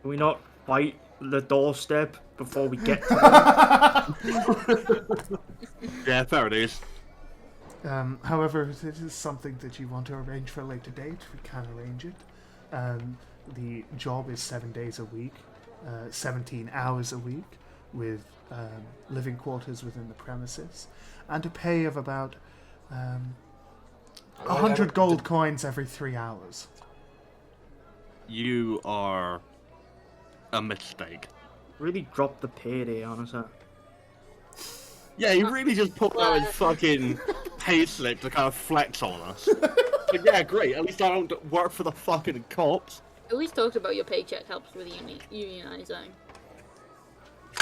can we not fight the doorstep before we get to them? Yeah, there it is. However, if it is something that you want to arrange for a later date, we can arrange it. The job is 7 days a week, 17 hours a week, with living quarters within the premises, and a pay of about 100 gold coins every 3 hours. You are a mistake. Really drop the payday on us, huh? Yeah, he really just put out his fucking payslip to kind of flex on us. But yeah, great. At least I don't work for the fucking cops. at least talked about your paycheck helps with unionizing.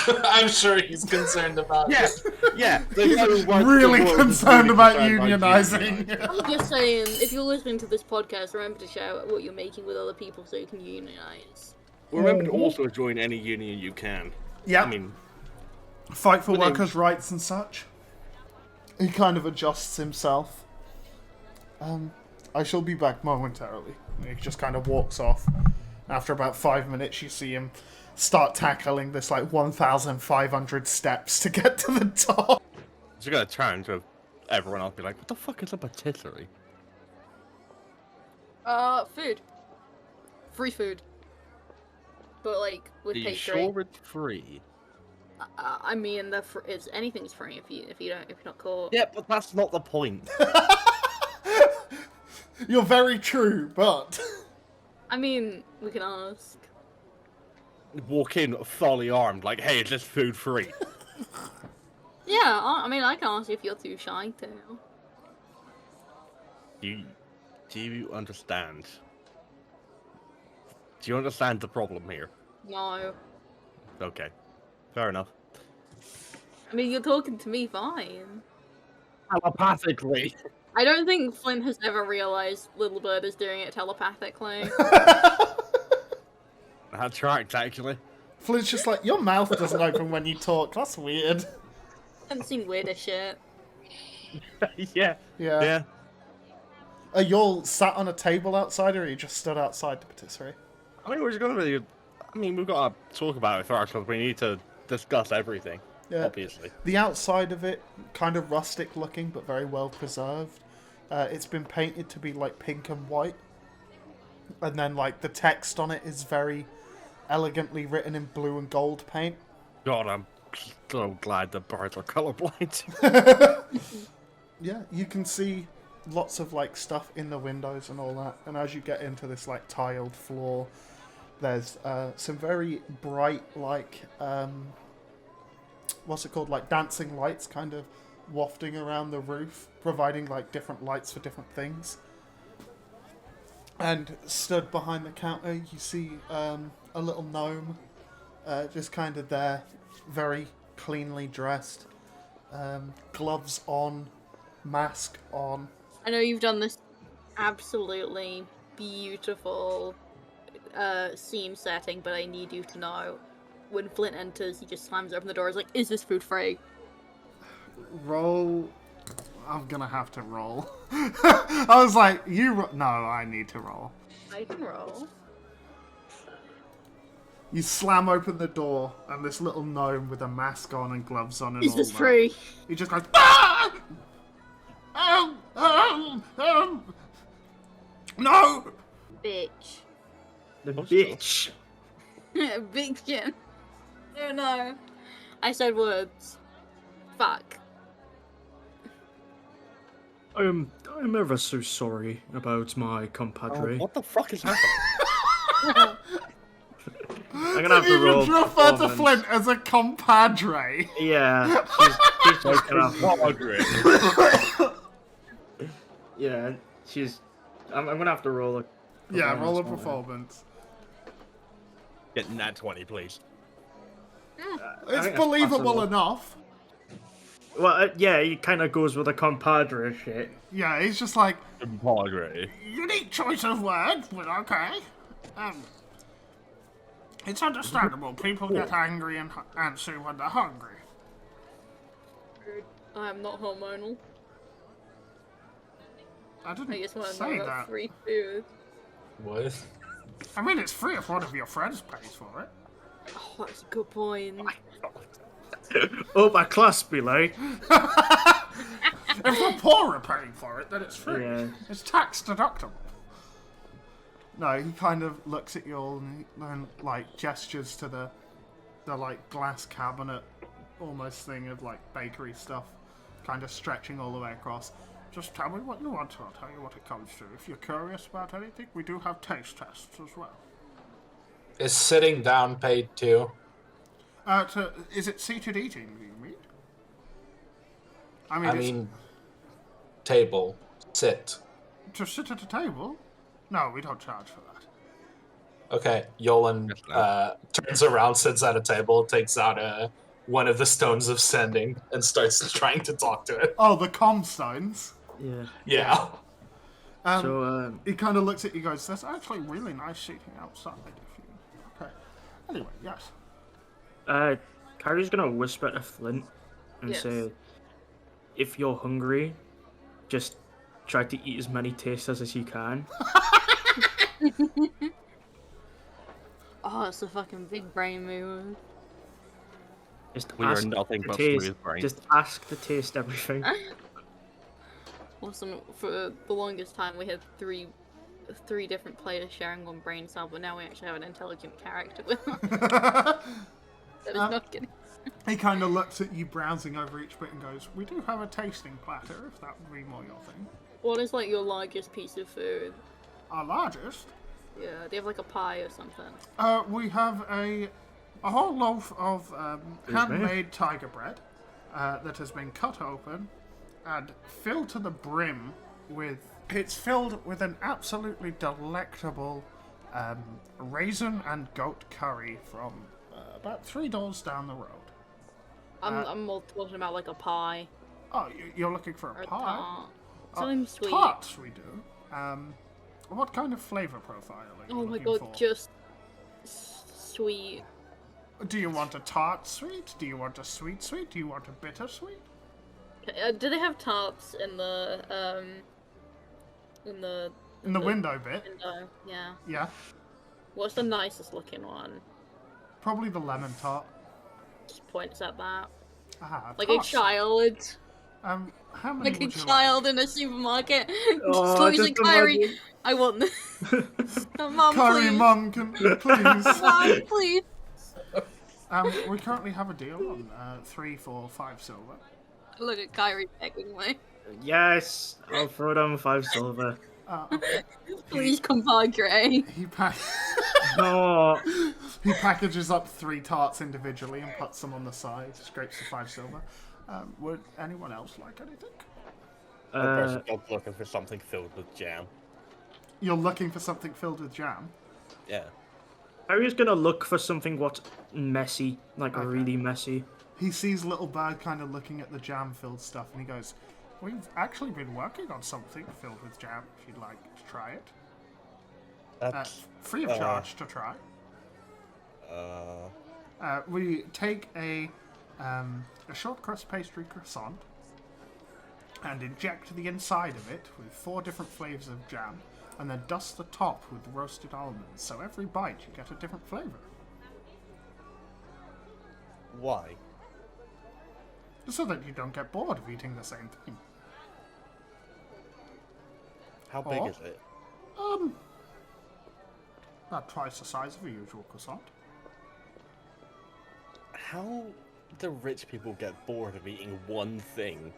I'm sure he's concerned about Yeah, it. yeah. He's really concerned about unionizing. I'm just saying, if you're listening to this podcast, remember to share what you're making with other people so you can unionize. Remember to also join any union you can. Yeah. I mean, Fight for Within- workers' rights and such. He kind of adjusts himself. I shall be back momentarily. He just kind of walks off. After about 5 minutes, you see him start tackling this like 1,500 steps to get to the top. you're gonna turn to everyone else and be like, what the fuck is a patisserie? Food. Free food. But like with Are you catering, sure it's free? I mean, it's anything's free if you're not caught. Yeah, but that's not the point. You're very true, but I mean, we can ask. Walk in fully armed, like, hey, is this food free? Yeah, I mean, I can ask if you're too shy to. Do you understand? Do you understand the problem here? No. Okay, fair enough. I mean, you're talking to me fine. Telepathically. I don't think Flint has ever realized Little Bird is doing it telepathically. That's right, actually. Flint's just like, your mouth doesn't open when you talk. That's weird. I've seen weirder shit. Yeah. Yeah. Are you all sat on a table outside, or are you just stood outside the patisserie? I mean, we're just gonna be. I mean, we've got to talk about it first because we need to discuss everything. Yeah. Obviously. The outside of it, kind of rustic looking, but very well preserved. It's been painted to be like pink and white. And then like the text on it is very elegantly written in blue and gold paint. God, I'm so glad the birds are colorblind. Yeah, you can see lots of like stuff in the windows and all that. And as you get into this like tiled floor, there's some very bright like what's it called, like dancing lights kind of wafting around the roof, providing like different lights for different things. And stood behind the counter, you see a little gnome, just kind of there, very cleanly dressed, gloves on, mask on. I know you've done this absolutely beautiful scene setting, but I need you to know, when Flint enters, he just slams open the door. He's like, "Is this food free?" Roll. I'm gonna have to roll. I was like, no, I need to roll. I can roll. You slam open the door, and this little gnome with a mask on and gloves on and Is all this that, free? he just goes, "Ah! No! Bitch. The bitch. Big Jim. Oh no. I said words. Fuck. I'm ever so sorry about my compadre. What the fuck is happening? I'm gonna have to You roll. even refer to performance. Flint as a compadre. Yeah, she's just gonna have to, yeah, I'm gonna have to roll a. Yeah, roll a on her. performance. Get nat 20, please. I think It's that's believable possible. enough. Well, yeah, he kind of goes with the compadre shit. Yeah, he's just like, Compadre. unique choice of words, but okay. It's understandable. People get angry and answer when they're hungry. I'm not hormonal. I I didn't just want to say know about that. free food. What? I mean, it's free if one of your friends pays for it. Oh, that's a good point. Oh, my class be like. If the poor are paying for it, then it's free. Yeah. It's tax deductible. No, he kind of looks at you all and like gestures to the like glass cabinet, almost thing of like bakery stuff, kind of stretching all the way across. Just tell me what you want, I'll tell you what it comes to. If you're curious about anything, we do have taste tests as well. Is sitting down paid too? Is it seated eating, do you mean? I mean, table, sit. To sit at a table? No, we don't charge for that. Okay, Yolan turns around, sits at a table, takes out one of the stones of sending, and starts trying to talk to it. Oh, the comstones. Yeah. Yeah. So, He kind of looks at you, goes, "There's actually really nice seating outside if you." Okay. Anyway, yes. Kyrie's gonna whisper to Flint and Yes. say, if you're hungry, just try to eat as many tasters as you can. Oh, it's a fucking big brain move. Just We are ask nothing to but taste. smooth brain. Just ask to taste everything. Awesome. For the longest time, we had 3 3 different players sharing one brain cell, but now we actually have an intelligent character with us. That is not kidding. He kind of looks at you browsing over each bit and goes, "We do have a tasting platter, if that would be more your thing." What is like your largest piece of food? Our largest? Yeah, do you have like a pie or something? We have a whole loaf of handmade tiger bread that has been cut open and filled to the brim with... It's filled with an absolutely delectable raisin and goat curry from about 3 doors down the road. I'm more talking about like a pie. Oh, you're looking for Or a a pie? tart. Something sweet. Tarts we do. What kind of flavor profile are you Oh my looking god, for? just sweet. Do you want a tart sweet? Do you want a sweet sweet? Do you want a bitter sweet? Do they have tarts in the In the window bit? window? Yeah. Yeah. What's the nicest looking one? Probably the lemon tart. Just points at that. Ah, Like tarts. a child. How many Like a would you child in a supermarket. Oh, Chloe's just like, Kyrie, imagine. I want this. Mom, Kyrie, please. Mum, can please? Mom, please. We currently have a deal on 3 for 5 silver. Look at Kyrie begging me. Yes, I'll throw down 5 silver. Okay. Please, compadre. No. He packages up 3 tarts individually and puts them on the side, scrapes the 5 silver. Would anyone else like anything? I'm looking for something filled with jam. You're looking for something filled with jam? Yeah. Harry's gonna look for something what's messy, like Okay. really messy. He sees Little Bird kind of looking at the jam-filled stuff, and he goes, "We've actually been working on something filled with jam, if you'd like to try it. That's Free of charge to try. We take a short crust pastry croissant and inject the inside of it with 4 different flavors of jam, and then dust the top with roasted almonds, so every bite you get a different flavor. why. So that you don't get bored of eating the same thing. How big Or- is it? About twice the size of a usual croissant. How do rich people get bored of eating one thing?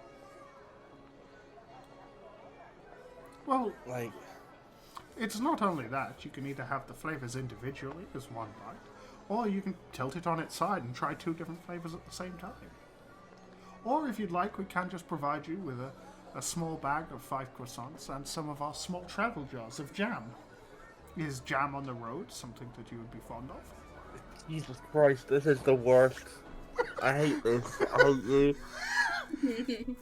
Well, Like, it's not only that. You can either have the flavors individually as one bite, or you can tilt it on its side and try 2 different flavors at the same time. Or if you'd like, we can just provide you with a small bag of 5 croissants and some of our small travel jars of jam. Is jam on the road something that you would be fond of? Jesus Christ, this is the worst. I hate this. I hate you.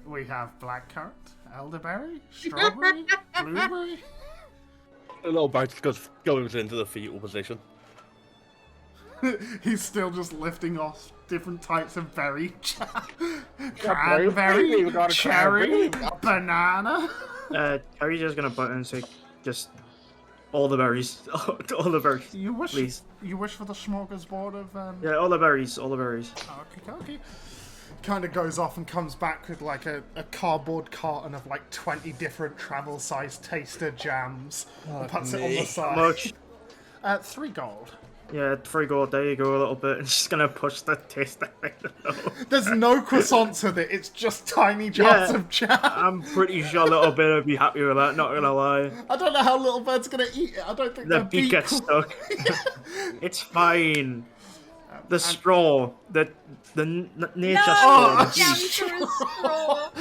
We have blackcurrant, elderberry, strawberry, blueberry. A little bite just goes into the fetal position. He's still just lifting off different types of berry. blueberry, Cranberry, we got a cherry, cranberry. banana. Harry's just gonna button and say, just all the berries, all the berries. You wish Please. You wish for the smorgasbord of Yeah, all the berries, all the berries. Okay. Kind of goes off and comes back with like a cardboard carton of like 20 different travel-sized taster jams and puts it on the How side. much? 3 gold. Yeah, 3 gold. There you go, a little bit. And she's gonna push the taster. There's no croissants with it. It's just tiny jars Yeah. of jam. I'm pretty sure Little Bit would be happy with that. Not gonna lie. I don't know how Little Bird's gonna eat it. I don't think The they're beak gets stuck. It's fine. The straw, the nature No! straw.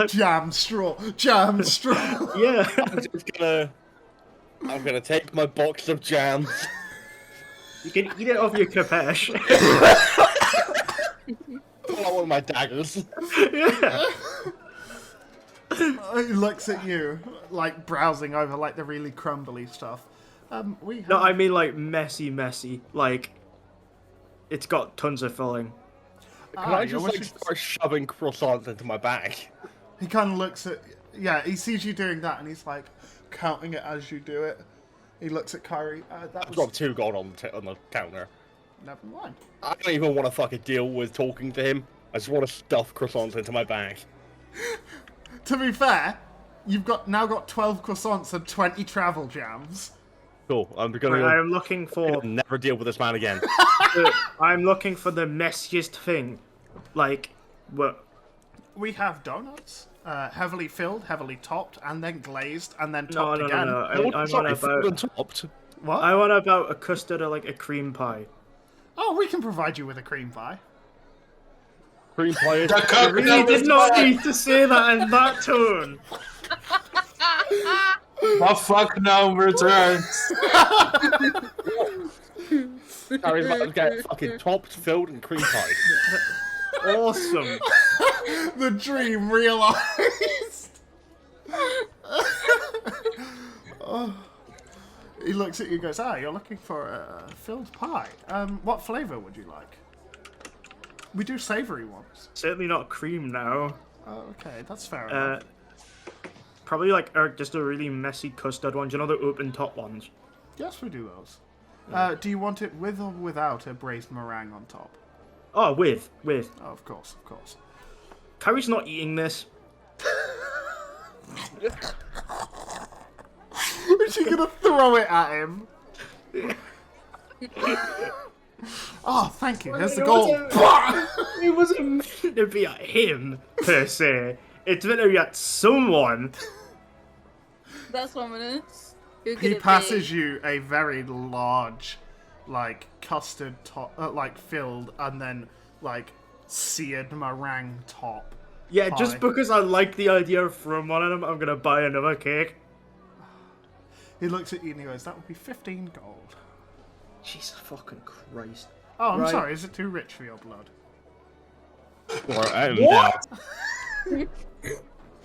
Jam through a straw! Jam straw. Yeah. I'm gonna take my box of jams. You can eat it off your capeche. Pull out one of my daggers. Yeah. He looks at you, like browsing over like the really crumbly stuff. We have... No, I mean like messy. Like, it's got tons of filling. Can I you just wish like you- start shoving croissants into my bag? He kind of looks at... Yeah, he sees you doing that and he's like counting it as you do it. He looks at Kyrie. That I was... dropped 2 gold on the counter. Never mind. I don't even want to fucking deal with talking to him. I just want to stuff croissants into my bag. To be fair, You've now got 12 croissants and 20 travel jams. Cool. I'm gonna I'm looking for. never deal with this man again. I'm looking for the messiest thing. Like, what? We have donuts, heavily filled, heavily topped, and then glazed, and then topped again. No. I want Filled and about. topped. What? I want about a custard or like a cream pie. Oh, we can provide you with a cream pie. Cream pie is... You really did not need to say that in that tone. The fuck no returns. Harry's about to get fucking topped, filled, and cream pie. Awesome. The dream realized. Oh. He looks at you and goes, you're looking for a filled pie. What flavour would you like? We do savoury ones. Certainly not cream now. Oh, okay, that's fair enough. Probably like just a really messy custard one. Do you know the open top ones? Yes, we do those. Do you want it with or without a braised meringue on top? Oh, with. Oh, of course. Carrie's not eating this. Is she gonna throw it at him? Oh, thank you. There's the goal. It wasn't meant to be at him, per se. It's meant to be at someone. That's 1 minute. He passes you a very large, like, custard top, like, filled, and then, like, seared meringue top. Yeah, pie. just because I like the idea of throwing one of them, I'm gonna buy another cake. He looks at you and he goes, that would be 15 gold. Jesus fucking Christ. Oh, I'm Right. sorry, is it too rich for your blood? What?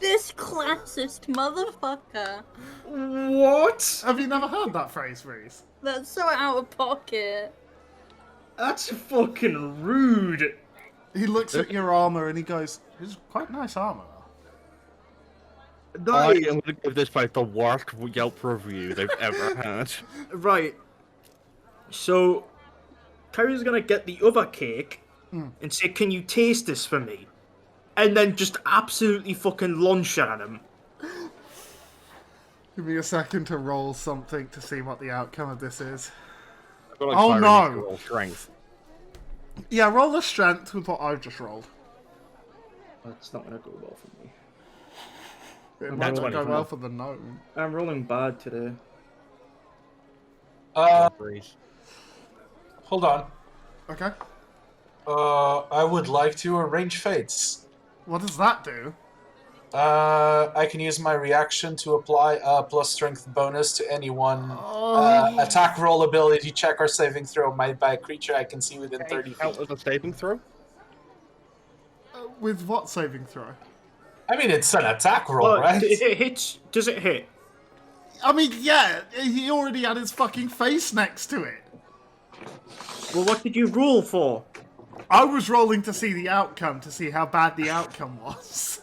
This classist motherfucker. What? Have you never heard that phrase, Reese? That's so out of pocket. That's fucking rude. He looks at your armour and he goes, it's quite nice armour. I am going to give this place the worst Yelp review they've ever had. Right. So, Kyrie's gonna get the other cake and say, can you taste this for me? And then just absolutely fucking launch it at him. Give me a second to roll something to see what the outcome of this is. I feel like Oh, Tyron no. needs to roll strength. Yeah, roll a strength with what I've just rolled. That's not gonna go well for me. It might not go 24. well for the gnome. I'm rolling bad today. Hold on. Okay. I would like to arrange fates. What does that do? I can use my reaction to apply a plus strength bonus to any one attack roll, ability check, or saving throw made by a creature I can see within 30 Count feet. as a saving throw? With what saving throw? I mean, it's an attack roll, right? If it hits, does it hit? I mean, yeah, he already had his fucking face next to it. Well, what did you roll for? I was rolling to see the outcome, to see how bad the outcome was.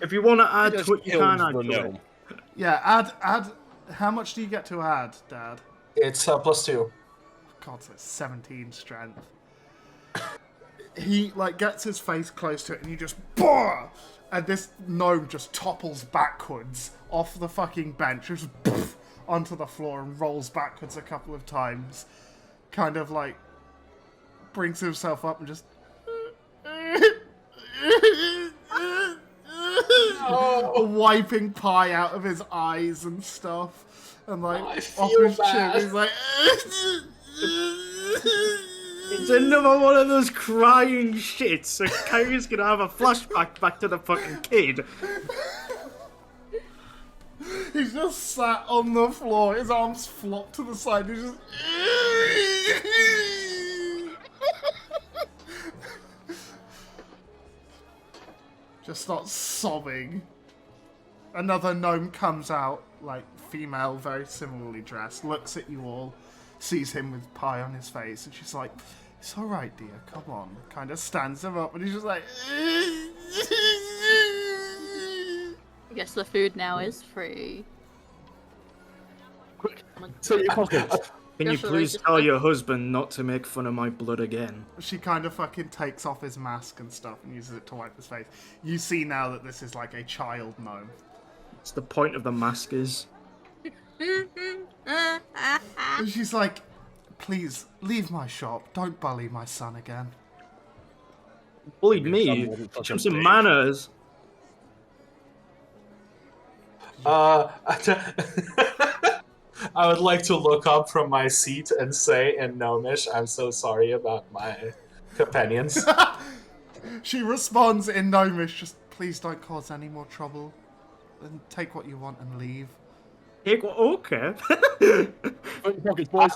If you want to add Just to it, you kills can add the to gnome. it. Yeah, add. How much do you get to add, Dad? It's plus 2. God, so it's 17 strength. He, like, gets his face close to it and you just... BOOH! And this gnome just topples backwards off the fucking bench, just poof, onto the floor and rolls backwards a couple of times. Kind of, like, brings himself up and just... wiping pie out of his eyes and stuff. And, like, off his chin, he's like... It's another one of those crying shits, so Kyrie's gonna have a flashback back to the fucking kid. He's just sat on the floor, his arms flopped to the side, he's just... just starts sobbing. Another gnome comes out, like, female, very similarly dressed, looks at you all, sees him with pie on his face, and she's like, it's alright, dear, come on. Kind of stands him up, and he's just like... I guess the food now is free. Quick, so your pockets. Can you Just so please just tell like- your husband not to make fun of my blood again? She kind of fucking takes off his mask and stuff and uses it to wipe his face. You see now that this is like a child gnome. It's the point of the mask is. And she's like, please, leave my shop. Don't bully my son again. Bullied Maybe me. someone wasn't such Teach him a some bitch. manners. I would like to look up from my seat and say in Gnomish, I'm so sorry about my companions. She responds in Gnomish, just please don't cause any more trouble. And take what you want and leave. Okay. Put in your pockets, boys.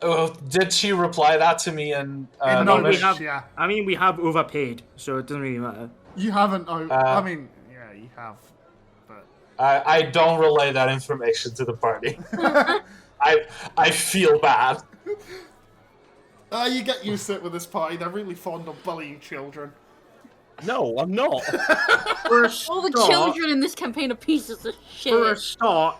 Oh, did she reply that to me in In no, we Gnomish, have- yeah. I mean, we have overpaid, so it doesn't really matter. You haven't, I mean, yeah, you have. But I don't relay that information to the party. I feel bad. you get used to it with this party. They're really fond of bullying children. No, I'm not. For a All the start- children in this campaign are pieces of For a shit. start,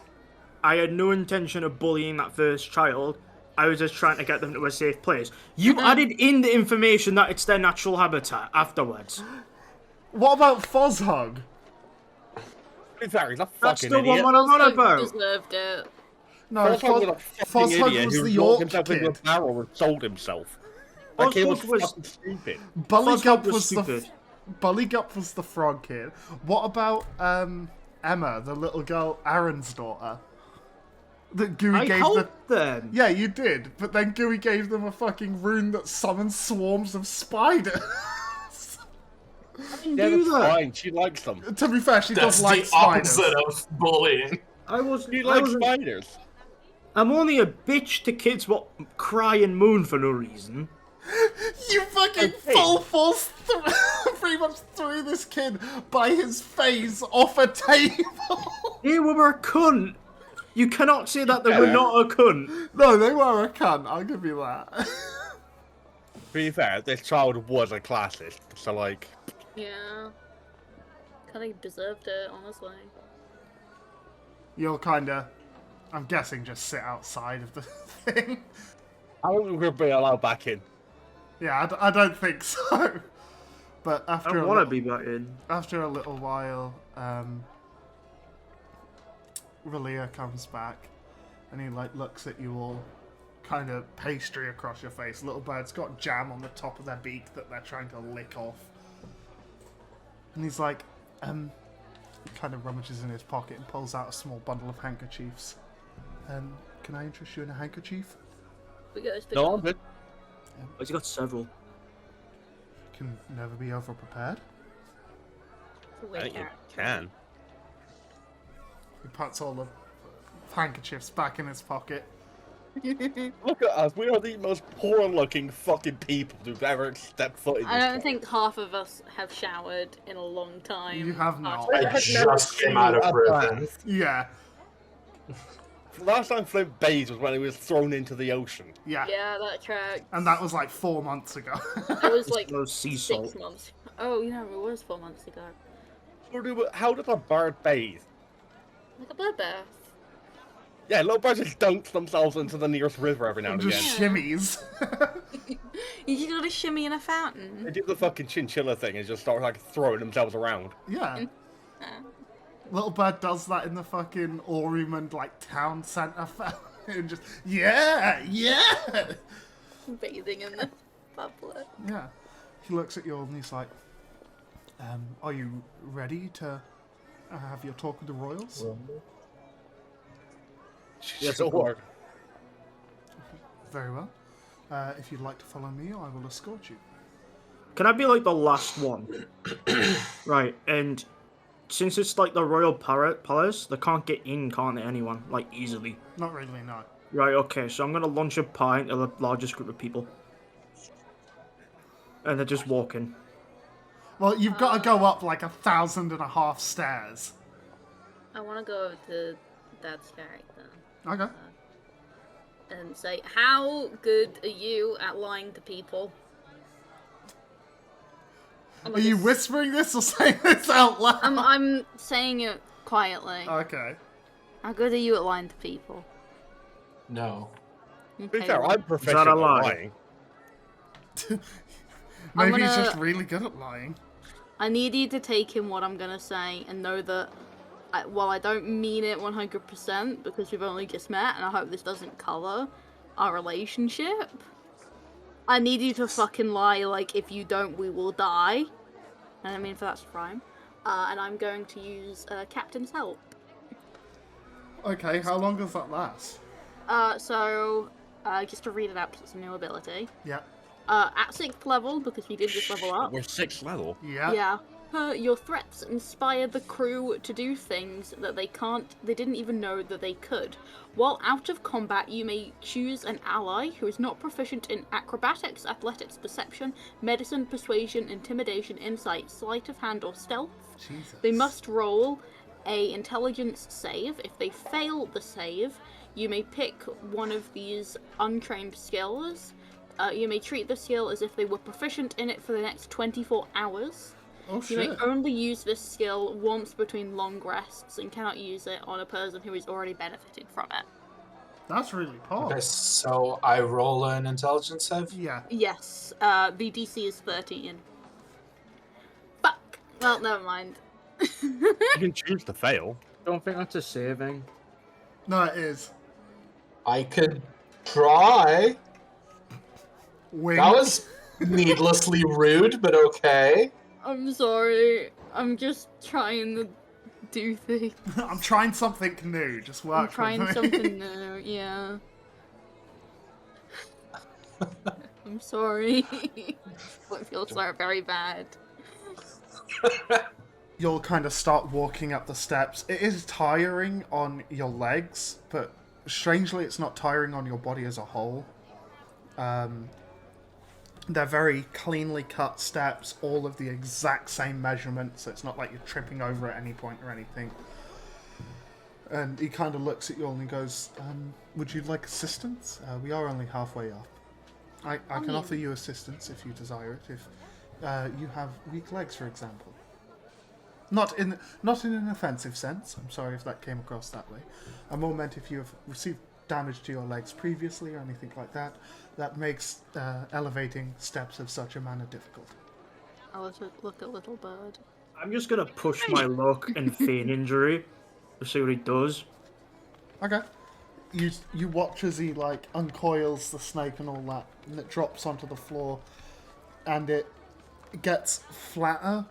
I had no intention of bullying that first child. I was just trying to get them to a safe place. You added in the information that it's their natural habitat afterwards. What about Fozzhug? He's a That's fucking the idiot. one I'm on Also about. deserved it. No, Fozzhug was a fucking Fozzhug idiot was who the locked orc himself into kid. a barrel and sold himself. That kid was Fozzhug was- fucking stupid. Bullygup was was stupid. Bullygup was the frog kid. What about Emma, the little girl, Aaron's daughter? That Gooey I gave helped them. Yeah, you did, but then Gooey gave them a fucking rune that summons swarms of spiders. Yeah, do that's that. fine. She likes them. To be fair, she That's does like the spiders. opposite of bullying. She likes spiders. I'm only a bitch to kids what cry and moan for no reason. You fucking Okay. full force pretty much threw this kid by his face off a table. They were a cunt. You cannot say that they were Yeah. not a cunt. No, they were a cunt, I'll give you that. To be fair, this child was a classist, so like, Yeah. Kinda deserved it, honestly. You'll kinda, I'm guessing, just sit outside of the thing. I don't think we're being allowed back in. Yeah, I don't think so. But I after don't a want to little, be back in. after a little while, Relia comes back, and he like looks at you all, kind of pastry across your face. Little bird's got jam on the top of their beak that they're trying to lick off. And he's like, kind of rummages in his pocket and pulls out a small bundle of handkerchiefs. Can I interest you in a handkerchief? We got his No, I'm good. He's got several. Can never be over prepared. I think you can. He puts all the handkerchiefs back in his pocket. Look at us. We are the most poor-looking fucking people who've ever stepped foot in this I don't place. think half of us have showered in a long time. You have not. I just came out of prison. Yeah, The last time Flint bathed was when he was thrown into the ocean. yeah. Yeah, that tracks. And that was like 4 months ago. That was like No sea 6 salt. months. Oh, yeah, it was 4 months ago. How does a bird bathe? Like a bird bath. Yeah, little birds just dunk themselves into the nearest river every now and again. Just shimmies. You just gotta shimmy in a They fountain. do the fucking chinchilla thing and just start like throwing themselves around. Yeah. Little bird does that in the fucking Aurymond like town centre and just yeah. Bathing in the bubbler. Yeah. He looks at you all and he's like, are you ready to have your talk with the royals? Yes, Sure. Very well. If you'd like to follow me, I will escort you. Can I be like the last one? Right, and since it's like the royal palace, they can't get in, can't they, anyone? Like, easily. Not really, no. Right, okay, so I'm gonna launch a pie into the largest group of people. And they're just walking. Well, you've got to go up like 1,500 stairs. I wanna go over to Dad's character Okay. and say, how good are you at lying to people? I'm Are you whispering this or saying this out loud? I'm saying it quietly. Okay. How good are you at lying to people? No. To be Okay, fair, well, I'm professional a at lie? lying. Maybe he's gonna- just really good at lying. I need you to take in what I'm gonna say and know that while I don't mean it 100% because we've only just met and I hope this doesn't color our relationship, I need you to fucking lie like if you don't we will die. And I mean for that's rhyme. And I'm going to use Captain's Help. Okay, how long does that last? Just to read it out because it's a new ability. Yeah. At 6th level, because we did just level up. We're 6th level. Yeah. Yeah. Your threats inspire the crew to do things that they didn't even know that they could. While out of combat, you may choose an ally who is not proficient in acrobatics, athletics, perception, medicine, persuasion, intimidation, insight, sleight of hand, or stealth. Jesus. They must roll a intelligence save. If they fail the save, you may pick one of these untrained skills. You may treat the skill as if they were proficient in it for the next 24 hours. Oh You shit. may only use this skill once between long rests and cannot use it on a person who is already benefiting from it. That's really poor. Okay, so I roll an intelligence save. Yeah. Yes, the DC is 13. Fuck! Well, never mind. You can choose to fail. Don't think that's a saving. No, it is. I could try. Wink. That was needlessly rude, but okay. I'm sorry. I'm just trying to do things. I'm trying something new. Just work I'm trying with me. something new, yeah. I'm sorry. I feel so very bad. You'll kind of start walking up the steps. It is tiring on your legs, but strangely it's not tiring on your body as a whole. They're very cleanly cut steps, all of the exact same measurements, so it's not like you're tripping over at any point or anything. And he kind of looks at you all and he goes, would you like assistance? We are only halfway up. I can mean- offer you assistance if you desire it, if you have weak legs, for example. Not in an offensive sense. I'm sorry if that came across that way. I more meant if you have received damage to your legs previously or anything like that, that makes elevating steps of such a manner difficult. I'll look at Little Bird. I'm just gonna push my luck and feign injury to see what he does. Okay. You watch as he like uncoils the snake and all that, and it drops onto the floor, and it gets flatter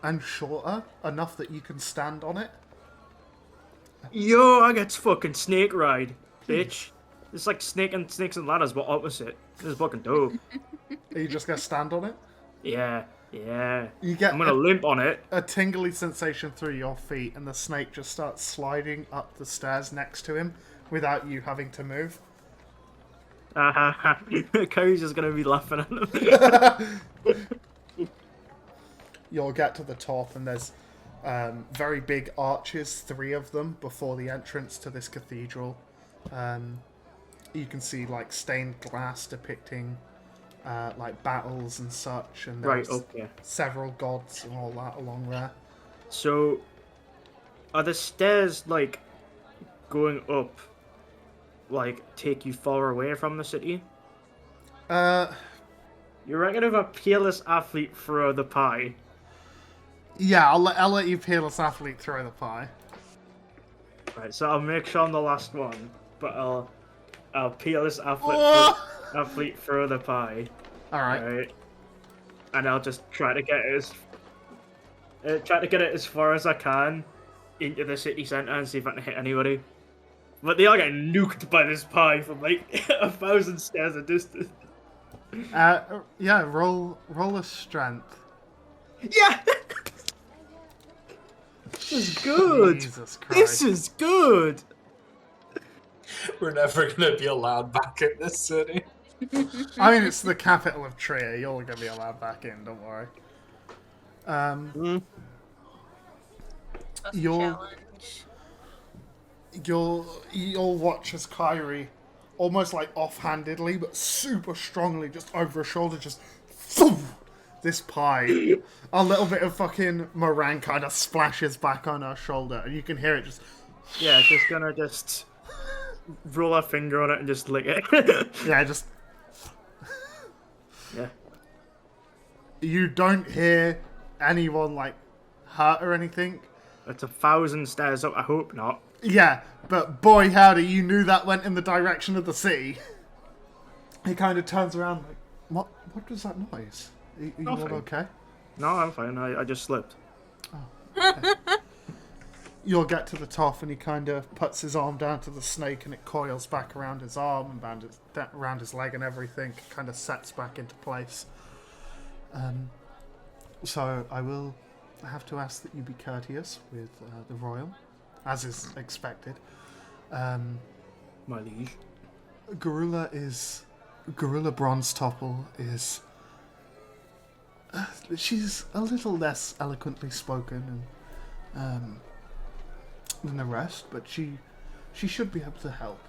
and shorter enough that you can stand on it. Yo, I get fucking snake ride, bitch. It's like snakes and ladders, but opposite. This is fucking dope. Are you just gonna stand on it? Yeah. You get I'm gonna limp on it. a tingly sensation through your feet, and the snake just starts sliding up the stairs next to him without you having to move. Kyrie's just gonna be laughing at him. You'll get to the top, and there's very big arches, 3 of them, before the entrance to this cathedral. You can see like stained glass depicting like battles and such, and Right, there's okay. several gods and all that along there. So, are the stairs, like, going up, like, take you far away from the city? You reckon if a peerless athlete throw the pie? Yeah, I'll let you peerless athlete throw the pie. Right, so I'll make sure I'm the last one, but I'll peerless athlete throw the pie. Alright. Right. And I'll just try to get it as far as I can into the city centre and see if I can hit anybody. But they are getting nuked by this pie from like 1,000 stairs of distance. Yeah, roll a strength. Yeah! This is good! Jesus Christ. This is good! We're never gonna be allowed back in this city. I mean, it's the capital of Trier. You're gonna be allowed back in. Don't worry. That's a You'll watch as Kyrie, almost like offhandedly but super strongly, just over her shoulder, just this pie. A little bit of fucking meringue kind of splashes back on her shoulder, and you can hear it just. Yeah, just gonna just roll our finger on it and just lick it. Yeah, just Yeah. you don't hear anyone like hurt or anything. It's 1,000 stairs up. I hope not. Yeah, but boy howdy, you knew that went in the direction of the sea. He kind of turns around like, what was that noise? Are you all Nothing. okay? No, I'm fine. I just slipped. Okay. You'll get to the top and he kind of puts his arm down to the snake and it coils back around his arm and around his leg and everything, kind of sets back into place. So I will have to ask that you be courteous with the royal, as is expected. My liege. Garula Bronzetopple is... she's a little less eloquently spoken and than the rest, but she should be able to help.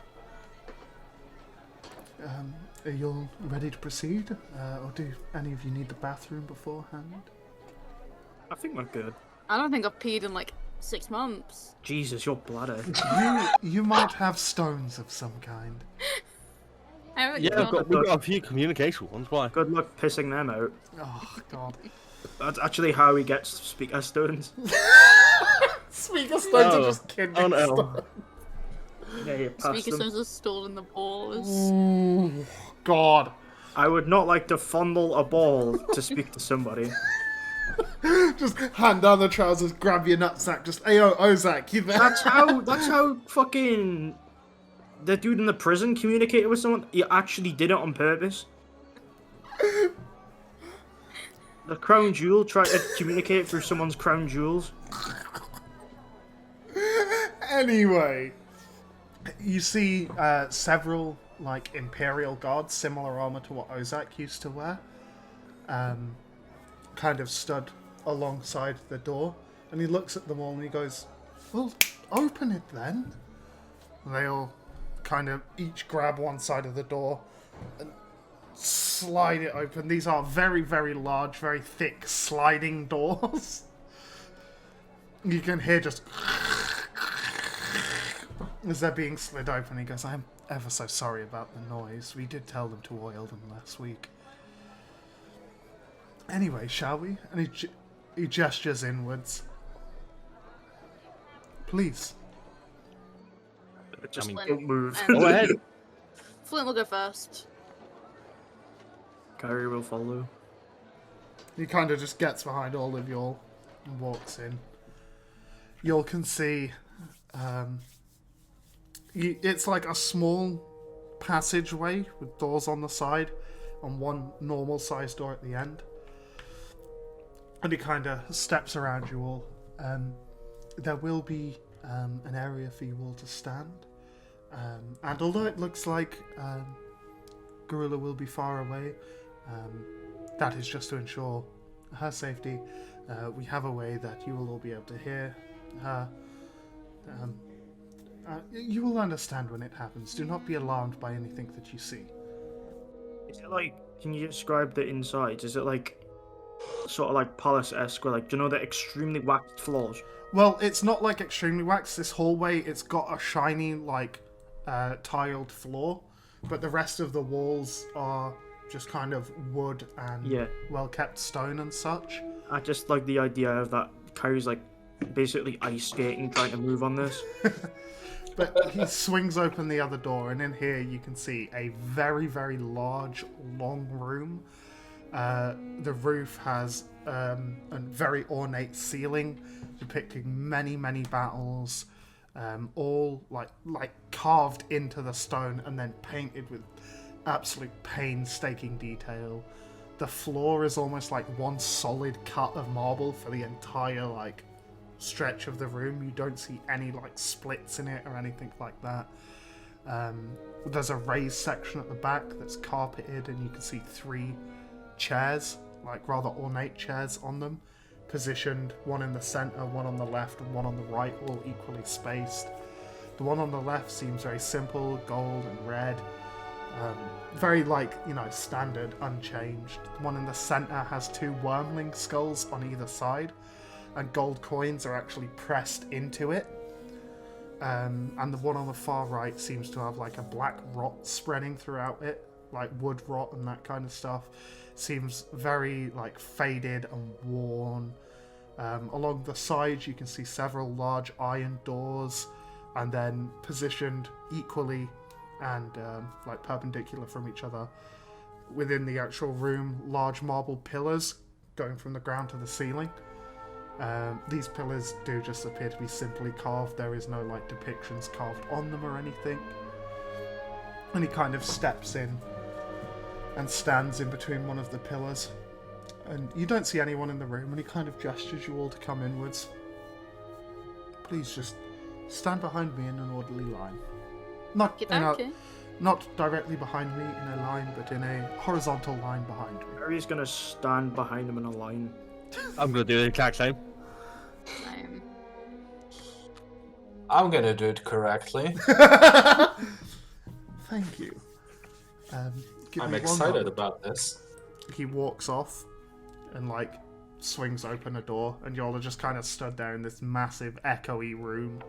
Are you all ready to proceed? Or do any of you need the bathroom beforehand? I think we're good. I don't think I've peed in like 6 months. Jesus, your bladder. You might have stones of some kind. I haven't Yeah, gone- we've got a few communication ones. Why? Good luck pissing them out. Oh, God. That's actually how he gets speaker stones. Speaker stones are Oh. just kidney Oh no. stones. Yeah, you passed Speaker them. stones are stored in the balls. Ooh, God. I would not like to fondle a ball to speak to somebody. Just hand down the trousers, grab your nutsack, just, ayo, Ozak, you there? That's how fucking the dude in the prison communicated with someone. He actually did it on purpose. The crown jewel tried to communicate through someone's crown jewels. Anyway, you see several, like, Imperial guards, similar armor to what Ozak used to wear, kind of stood alongside the door, and he looks at them all and he goes, well, open it then. And they all kind of each grab one side of the door and slide it open. These are very, very large, very thick sliding doors. You can hear just as they're being slid open. He goes, I'm ever so sorry about the noise. We did tell them to oil them last week. Anyway, shall we? And he gestures inwards. Please. Just mean, don't move. Go ahead. Flint will go first. Kyrie will follow. He kind of just gets behind all of y'all and walks in. Y'all can see it's like a small passageway with doors on the side and one normal sized door at the end. And he kind of steps around you all. There will be an area for you all to stand. And although it looks like Garula will be far away, that is just to ensure her safety. We have a way that you will all be able to hear her. You will understand when it happens. Do not be alarmed by anything that you see. Is it like, can you describe the insides? Is it like, sort of like palace-esque, where like, do you know the extremely waxed floors? Well, it's not like extremely waxed. This hallway, it's got a shiny, like, tiled floor, but the rest of the walls are just kind of wood and well-kept stone and such. I just like the idea of that Kyrie's like basically ice skating, trying to move on this. But he swings open the other door, and in here you can see a very, very large, long room. The roof has a very ornate ceiling depicting many, many battles, all like carved into the stone and then painted with absolute painstaking detail. The floor is almost like one solid cut of marble for the entire like stretch of the room. You don't see any like splits in it or anything like that. There's a raised section at the back that's carpeted, and you can see 3 chairs, like rather ornate chairs on them, positioned, one in the center, one on the left, and one on the right, all equally spaced. The one on the left seems very simple, gold and red, very like, you know, standard, unchanged. The one in the center has 2 wormling skulls on either side, and gold coins are actually pressed into it. and the one on the far right seems to have like a black rot spreading throughout it, like wood rot and that kind of stuff. Seems very like faded and worn. Along the sides you can see several large iron doors, and then positioned equally and like perpendicular from each other within the actual room, large marble pillars going from the ground to the ceiling. These pillars do just appear to be simply carved. There is no like depictions carved on them or anything. And he kind of steps in and stands in between one of the pillars. And you don't see anyone in the room, and he kind of gestures you all to come inwards. Please just stand behind me in an orderly line. Not directly behind me in a line, but in a horizontal line behind me. Harry's gonna stand behind him in a line. I'm gonna do the exact same. Same. I'm gonna do it correctly. Thank you. Give I'm me one excited moment. about this. He walks off and like swings open a door, and y'all are just kind of stood there in this massive echoey room.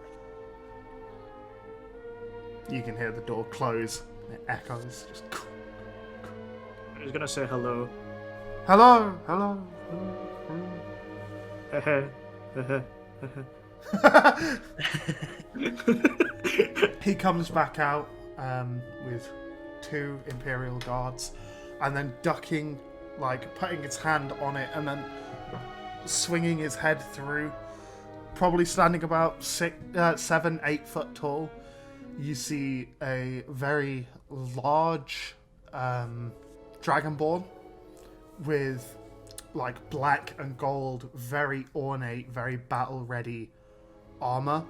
You can hear the door close, and it echoes. Just He's gonna say hello. hello, hello, hello. He comes back out with 2 Imperial guards, and then ducking, like putting his hand on it, and then swinging his head through. Probably standing about 7-8 foot tall. You see a very large dragonborn with like black and gold, very ornate, very battle-ready armor.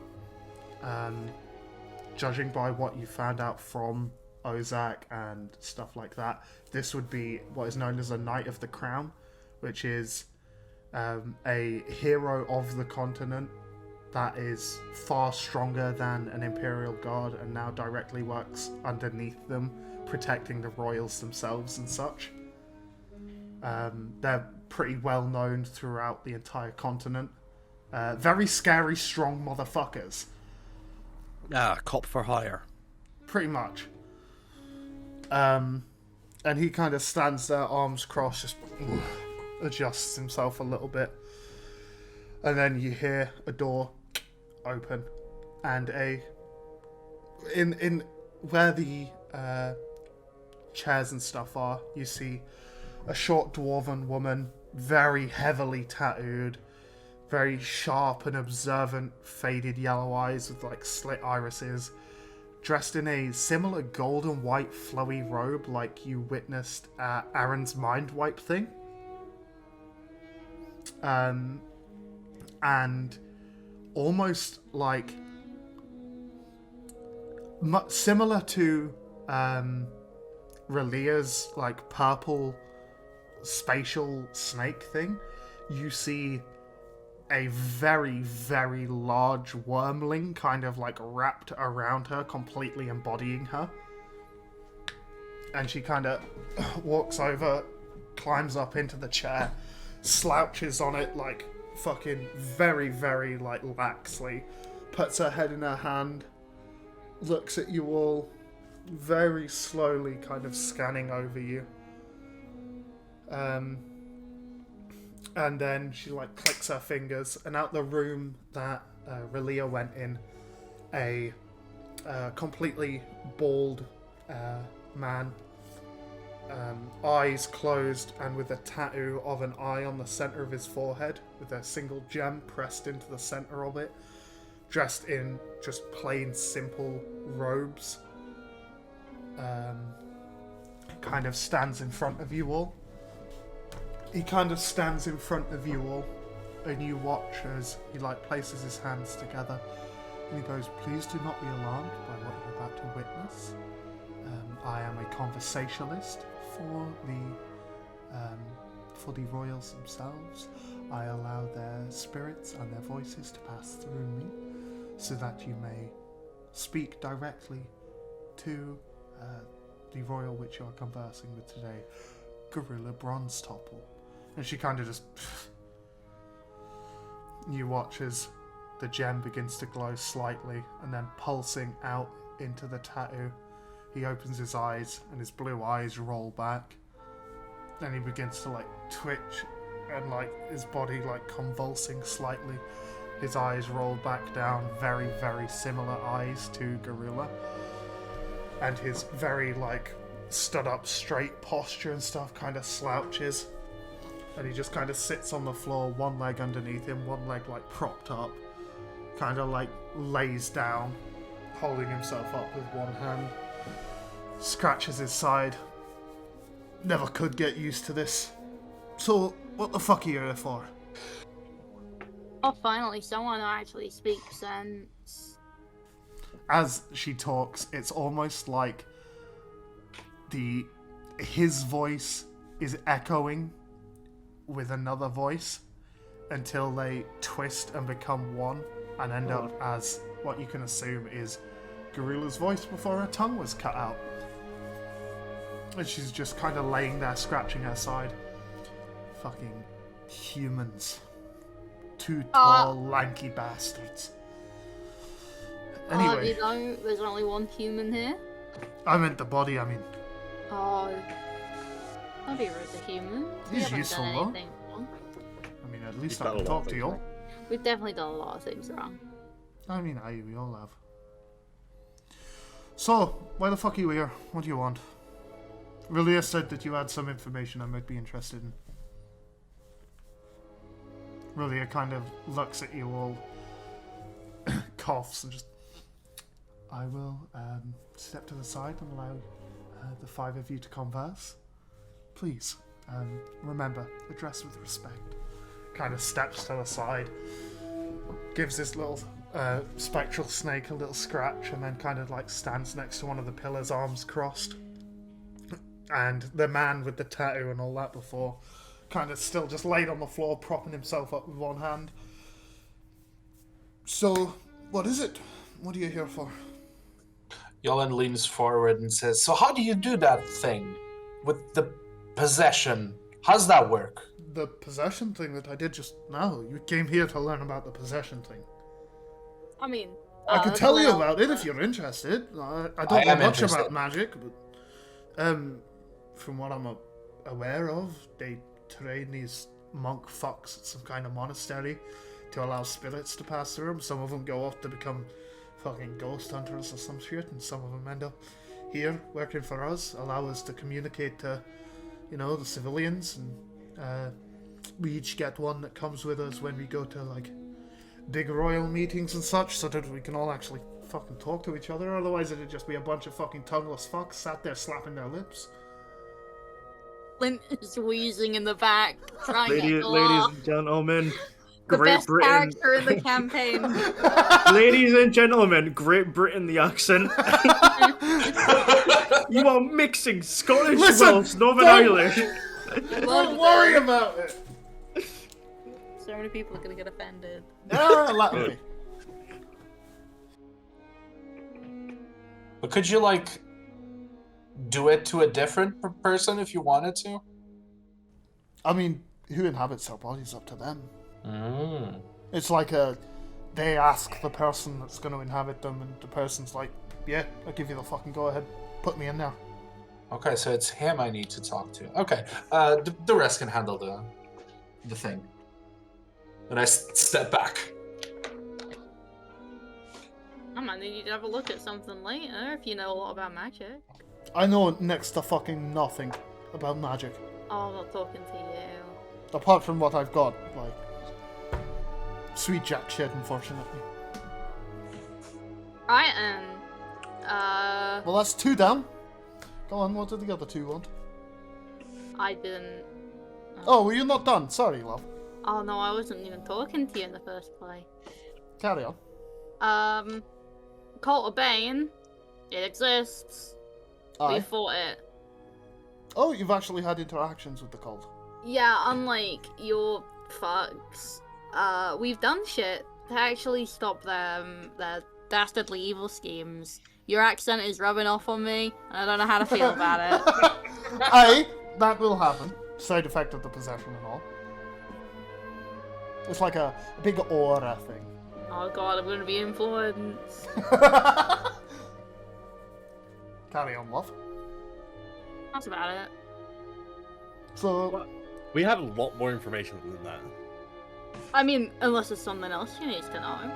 Judging by what you found out from Ozak and stuff like that, this would be what is known as a Knight of the Crown, which is a hero of the continent that is far stronger than an Imperial Guard and now directly works underneath them, protecting the royals themselves and such. They're pretty well known throughout the entire continent. Very scary, strong motherfuckers. Ah, cop for hire. Pretty much. And he kind of stands there, arms crossed, just adjusts himself a little bit. And then you hear a door open, and in where the chairs and stuff are, you see a short dwarven woman, very heavily tattooed, very sharp and observant, faded yellow eyes with like slit irises, dressed in a similar golden white flowy robe like you witnessed at Aaron's mind wipe thing. And almost like similar to Relia's like purple spatial snake thing, you see a very, very large wormling kind of like wrapped around her, completely embodying her. And she kind of walks over, climbs up into the chair, slouches on it like fucking very, very like laxly, puts her head in her hand, looks at you all very slowly, kind of scanning over you. And then she like clicks her fingers, and out the room that Relia went in, a completely bald man, eyes closed and with a tattoo of an eye on the center of his forehead, with a single gem pressed into the center of it, dressed in just plain simple robes, kind of stands in front of you all. He kind of stands in front of you all, and you watch as he like places his hands together, and he goes, "Please do not be alarmed by what you're about to witness. I am a conversationalist for the royals themselves. I allow their spirits and their voices to pass through me, so that you may speak directly to the royal which you are conversing with today, Garula Bronzetopple." And she kind of just... You watch as the gem begins to glow slightly, and then pulsing out into the tattoo, he opens his eyes, and his blue eyes roll back. Then he begins to like twitch, and like his body like convulsing slightly. His eyes roll back down, very, very similar eyes to Garula. And his very like stood up straight posture and stuff kind of slouches. And he just kind of sits on the floor, one leg underneath him, one leg like propped up. Kind of like lays down, holding himself up with one hand. Scratches his side. Never could get used to this. So, what the fuck are you here for? Oh, finally, someone who actually speaks sense. As she talks, it's almost like his voice is echoing with another voice until they twist and become one and end up as what you can assume is Garula's voice before her tongue was cut out. And she's just kind of laying there scratching her side. Fucking humans. Two tall, lanky bastards. Anyway. You know, there's only one human here. I meant the body, I mean. Oh. Bobby was a human. We He's haven't useful, done though. anything wrong. I mean, at least He's I done can a lot talk of to you all. things We've definitely done a lot of things wrong. I mean, we all have. So, why the fuck are you here? What do you want? Relia said that you had some information I might be interested in. Relia kind of looks at you all, coughs, and just... I will step to the side and allow the five of you to converse. Please, remember, address with respect. Kind of steps to the side, gives this little spectral snake a little scratch, and then kind of like stands next to one of the pillars, arms crossed. And the man with the tattoo and all that before, kind of still just laid on the floor, propping himself up with one hand. So, what is it? What are you here for? Yolan leans forward and says, "So how do you do that thing with the possession? How's that work?" The possession thing that I did just now. You came here to learn about the possession thing. I mean... I could tell you about it if you're interested. I don't know much interested. about magic, but from what I'm aware of, they train these monk fucks at some kind of monastery to allow spirits to pass through them. Some of them go off to become fucking ghost hunters or some shit, and some of them end up here working for us, allow us to communicate to, you know, the civilians, and we each get one that comes with us when we go to like big royal meetings and such, so that we can all actually fucking talk to each other. Otherwise it'd just be a bunch of fucking tongueless fucks sat there slapping their lips. Flint is wheezing in the back, trying to Ladies laugh. and gentlemen, The Great best Britain. character in the campaign. Ladies and gentlemen, Great Britain, the accent. You are mixing Scottish, Listen, Welsh, Northern don't- Irish. Don't worry about it! So many people are gonna get offended. Let me. But could you, like, do it to a different person if you wanted to? I mean, who inhabits their bodies up to them. Mm. It's like they ask the person that's going to inhabit them, and the person's like, yeah, I'll give you the fucking go ahead, put me in there. Okay, so it's him I need to talk to. Okay, the rest can handle the thing. And I step back. I might need you to have a look at something later if you know a lot about magic. I know next to fucking nothing about magic, Oh, I'm not talking to you. apart from what I've got, like, sweet jack shit, unfortunately. Right, and Well, that's 2 down. Go on, what did the other 2 want? I didn't. Oh, were you not done? Sorry, love. Oh no, I wasn't even talking to you in the first place. Carry on. Cult of Bane. It exists. We Aye. fought it. Oh, you've actually had interactions with the cult. Yeah, unlike your fucks, we've done shit to actually stop their dastardly evil schemes. Your accent is rubbing off on me, and I don't know how to feel about it. Aye, that will happen. Side effect of the possession and all. It's like a big aura thing. Oh god, I'm gonna be influenced. Carry on, love. That's about it. So, We had a lot more information than that. I mean, unless there's something else you need to know.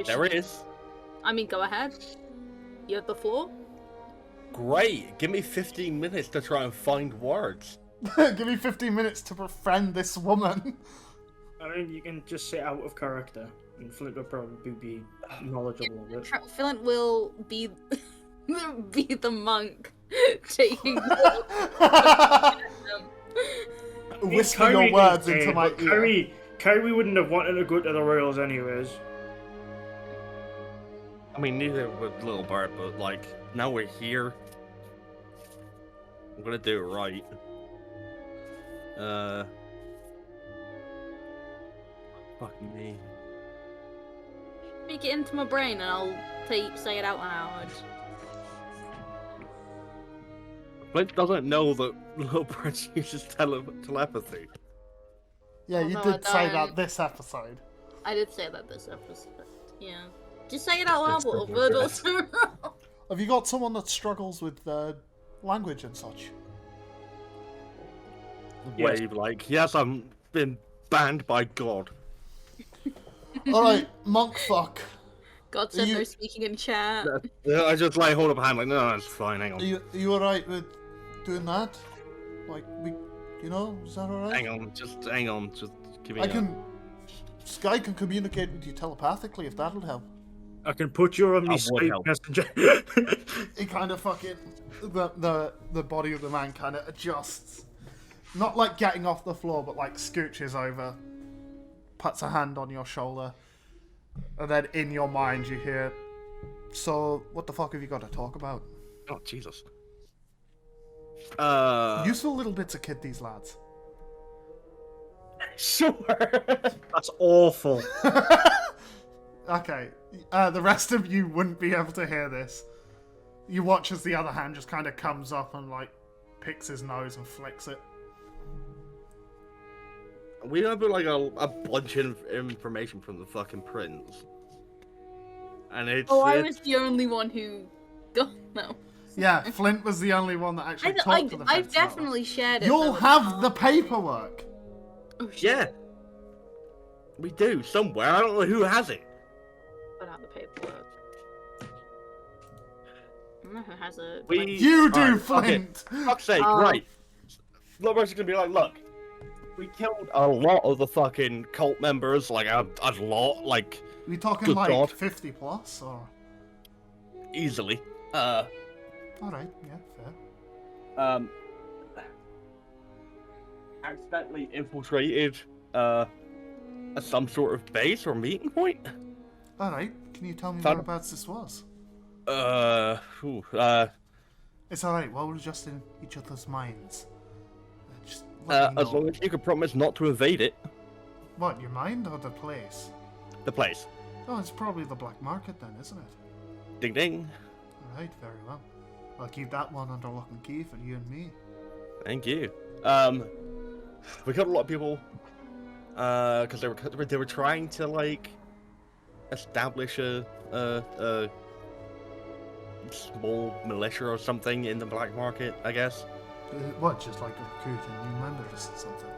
There is. I mean, go ahead. You have the floor. Great. Give me 15 minutes to try and find words. give me 15 minutes to befriend this woman. I mean, you can just say out of character, and Flint will probably be knowledgeable of it. Flint will be the monk taking. Whisper your words into my ear. Kyrie wouldn't have wanted to go to the Royals anyways. I mean, neither would Little Bird, but like, now we're here. I'm gonna do it right. Fucking me. Speak it into my brain and I'll say it out loud. Flint doesn't know that Little Bird uses telepathy. Yeah, you No, did I say don't. that this episode. I did say that this episode. Yeah. Just say it out loud, That's little pretty bird. good. Also. Have you got someone that struggles with language and such? Yes. Wave like, yes, I'm been banned by God. Alright, monk fuck. God said You- no speaking in chat. I just like hold up a hand like, no, it's fine, hang on. Are you alright with doing that? Like, is that alright? Hang on, just give me I can... Sky can communicate with you telepathically if that'll help. I can put you on That my would Skype help. messenger. He kind of fucking... The body of the man kind of adjusts. Not like getting off the floor, but like scooches over. Puts a hand on your shoulder. And then in your mind you hear... So, what the fuck have you got to talk about? Oh, Jesus. Useful little bits of kid, these lads. Sure. That's awful. Okay, the rest of you wouldn't be able to hear this. You watch as the other hand just kind of comes up and like picks his nose and flicks it. We have like a bunch of information from the fucking prince. And it's... Oh, I was the only one who got no. Yeah, Flint was the only one that actually talked to the I've fence about definitely shared it. it. You'll though. have the paperwork. Oh shit. Yeah. We do, somewhere. I don't know who has it. Put out the paperwork. I don't know who has it. We... You do, Alright, fuck it. Flint. Fuck's sake, Oh. right. Lover's gonna be like, look, we killed a lot of the fucking cult members, like a lot, like, We talking Good like God. 50 plus or? easily. All right, yeah, fair. Accidentally infiltrated, some sort of base or meeting point. All right, can you tell me Found- whereabouts this was? It's all right. While we're just in each other's minds. Just let me as know. long as you can promise not to evade it. What, your mind or the place? The place. Oh, it's probably the black market then, isn't it? Ding ding. Alright, very well. I'll keep that one under lock and key for you and me. Thank you. We killed a lot of people. Because they were trying to like establish a small militia or something in the black market, I guess. What, just like recruiting new members or something?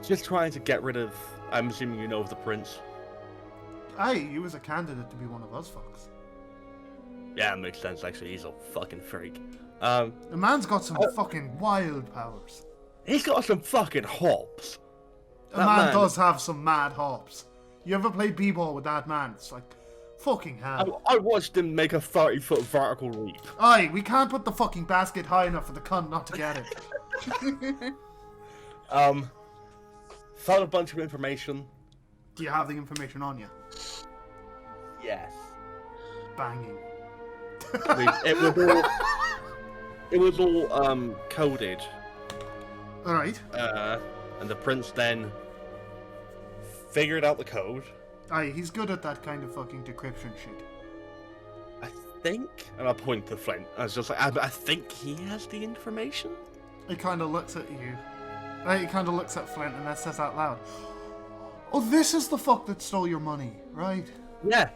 Just trying to get rid of. I'm assuming you know of the prince. Aye, he was a candidate to be one of us fucks. Yeah, it makes sense. Actually, he's a fucking freak. The man's got some fucking wild powers. He's got some fucking hops. The That man man- does have some mad hops. You ever play b-ball with that man? It's like, fucking hell. I watched him make a 30-foot vertical leap. Aye, we can't put the fucking basket high enough for the cunt not to get it. Found a bunch of information. Do you have the information on you? Yes. Banging. It was all coded. Alright. And the prince then figured out the code. Aye, he's good at that kind of fucking decryption shit. I think, and I point to Flint. I was just like, I think he has the information. He kind of looks at you. He kind of looks at Flint and then says out loud, Oh, this is the fuck that stole your money, right? Yeah.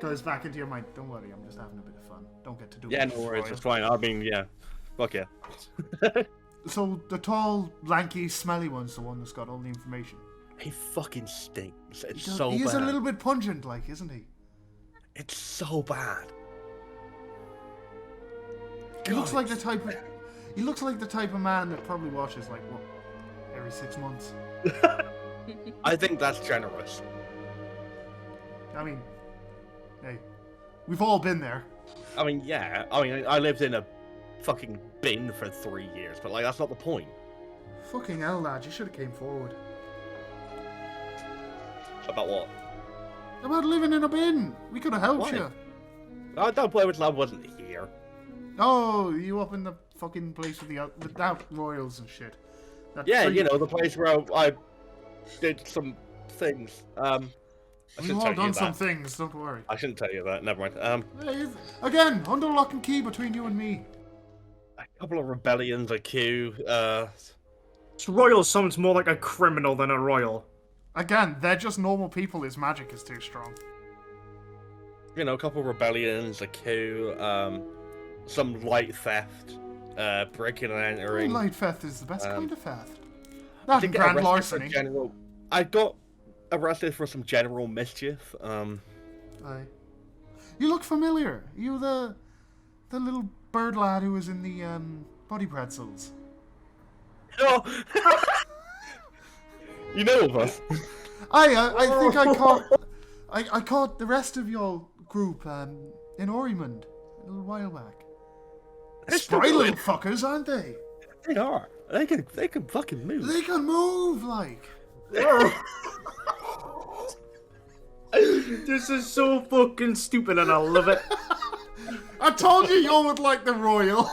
Goes back into your mind. Don't worry, I'm just having a bit of fun. Don't get to do it. Yeah, no worries, it's fine. I mean, yeah. Fuck yeah. So the tall, lanky, smelly one's the one that's got all the information. He fucking stinks. It's so He bad. is a little bit pungent, like, isn't he? It's so bad. He looks like the type of. He looks like the type of man that probably washes like what, every 6 months. I think that's generous. I mean, hey, we've all been there. I mean, yeah. I mean, I lived in a fucking bin for 3 years, but like that's not the point. Fucking hell, lad, you should have came forward. About what? About living in a bin. We could have helped Why? you. I don't play with love wasn't here. Oh, you up in the fucking place with that royals and shit. That Yeah, free- you know, the place where I did some things. I We've shouldn't all tell you done that. some things. Don't worry. I shouldn't tell you that. Never mind. Hey, again, under lock and key between you and me. A couple of rebellions, a coup. So royal sounds more like a criminal than a royal. Again, they're just normal people. His magic is too strong. You know, a couple of rebellions, a coup. Some light theft. Breaking and entering. Light theft is the best kind of theft. I Not did in get grand arrested for larceny. I got arrested for some general mischief. Aye. You look familiar. You the little bird lad who was in the body pretzels. Oh! You know of us. I think I caught the rest of your group in Aurymond a little while back. Spry little fuckers, aren't they? They are. They can fucking move. They can move like. This is so fucking stupid and I love it. I told you you would like the royals.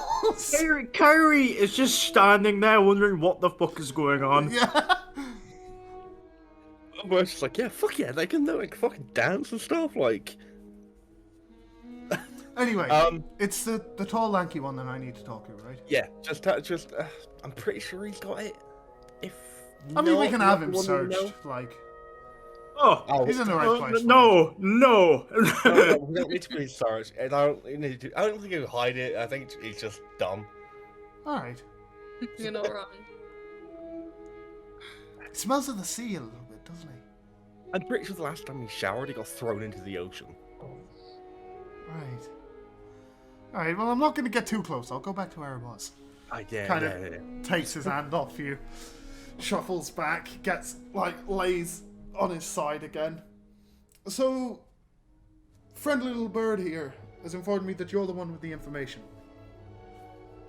Kyrie is just standing there wondering what the fuck is going on. Yeah. We're just like, yeah, fuck yeah, they can like fucking dance and stuff. Like, Anyway, it's the tall, lanky one that I need to talk to, right? yeah, I'm pretty sure he's got it. If I mean, we not, can have him you wanna know? searched. Like, Oh, he's in the right place. no. No, we don't need to be searched. And I don't think he'll hide it. I think he's just dumb. All right. You're not wrong. He smells of the sea a little bit, doesn't he? I'm pretty sure the last time he showered, he got thrown into the ocean. Right. All right. Well, I'm not going to get too close. I'll go back to where I was. Yeah, Kind of takes his hand off you, shuffles back, lays on his side again. So, friendly little bird here has informed me that you're the one with the information.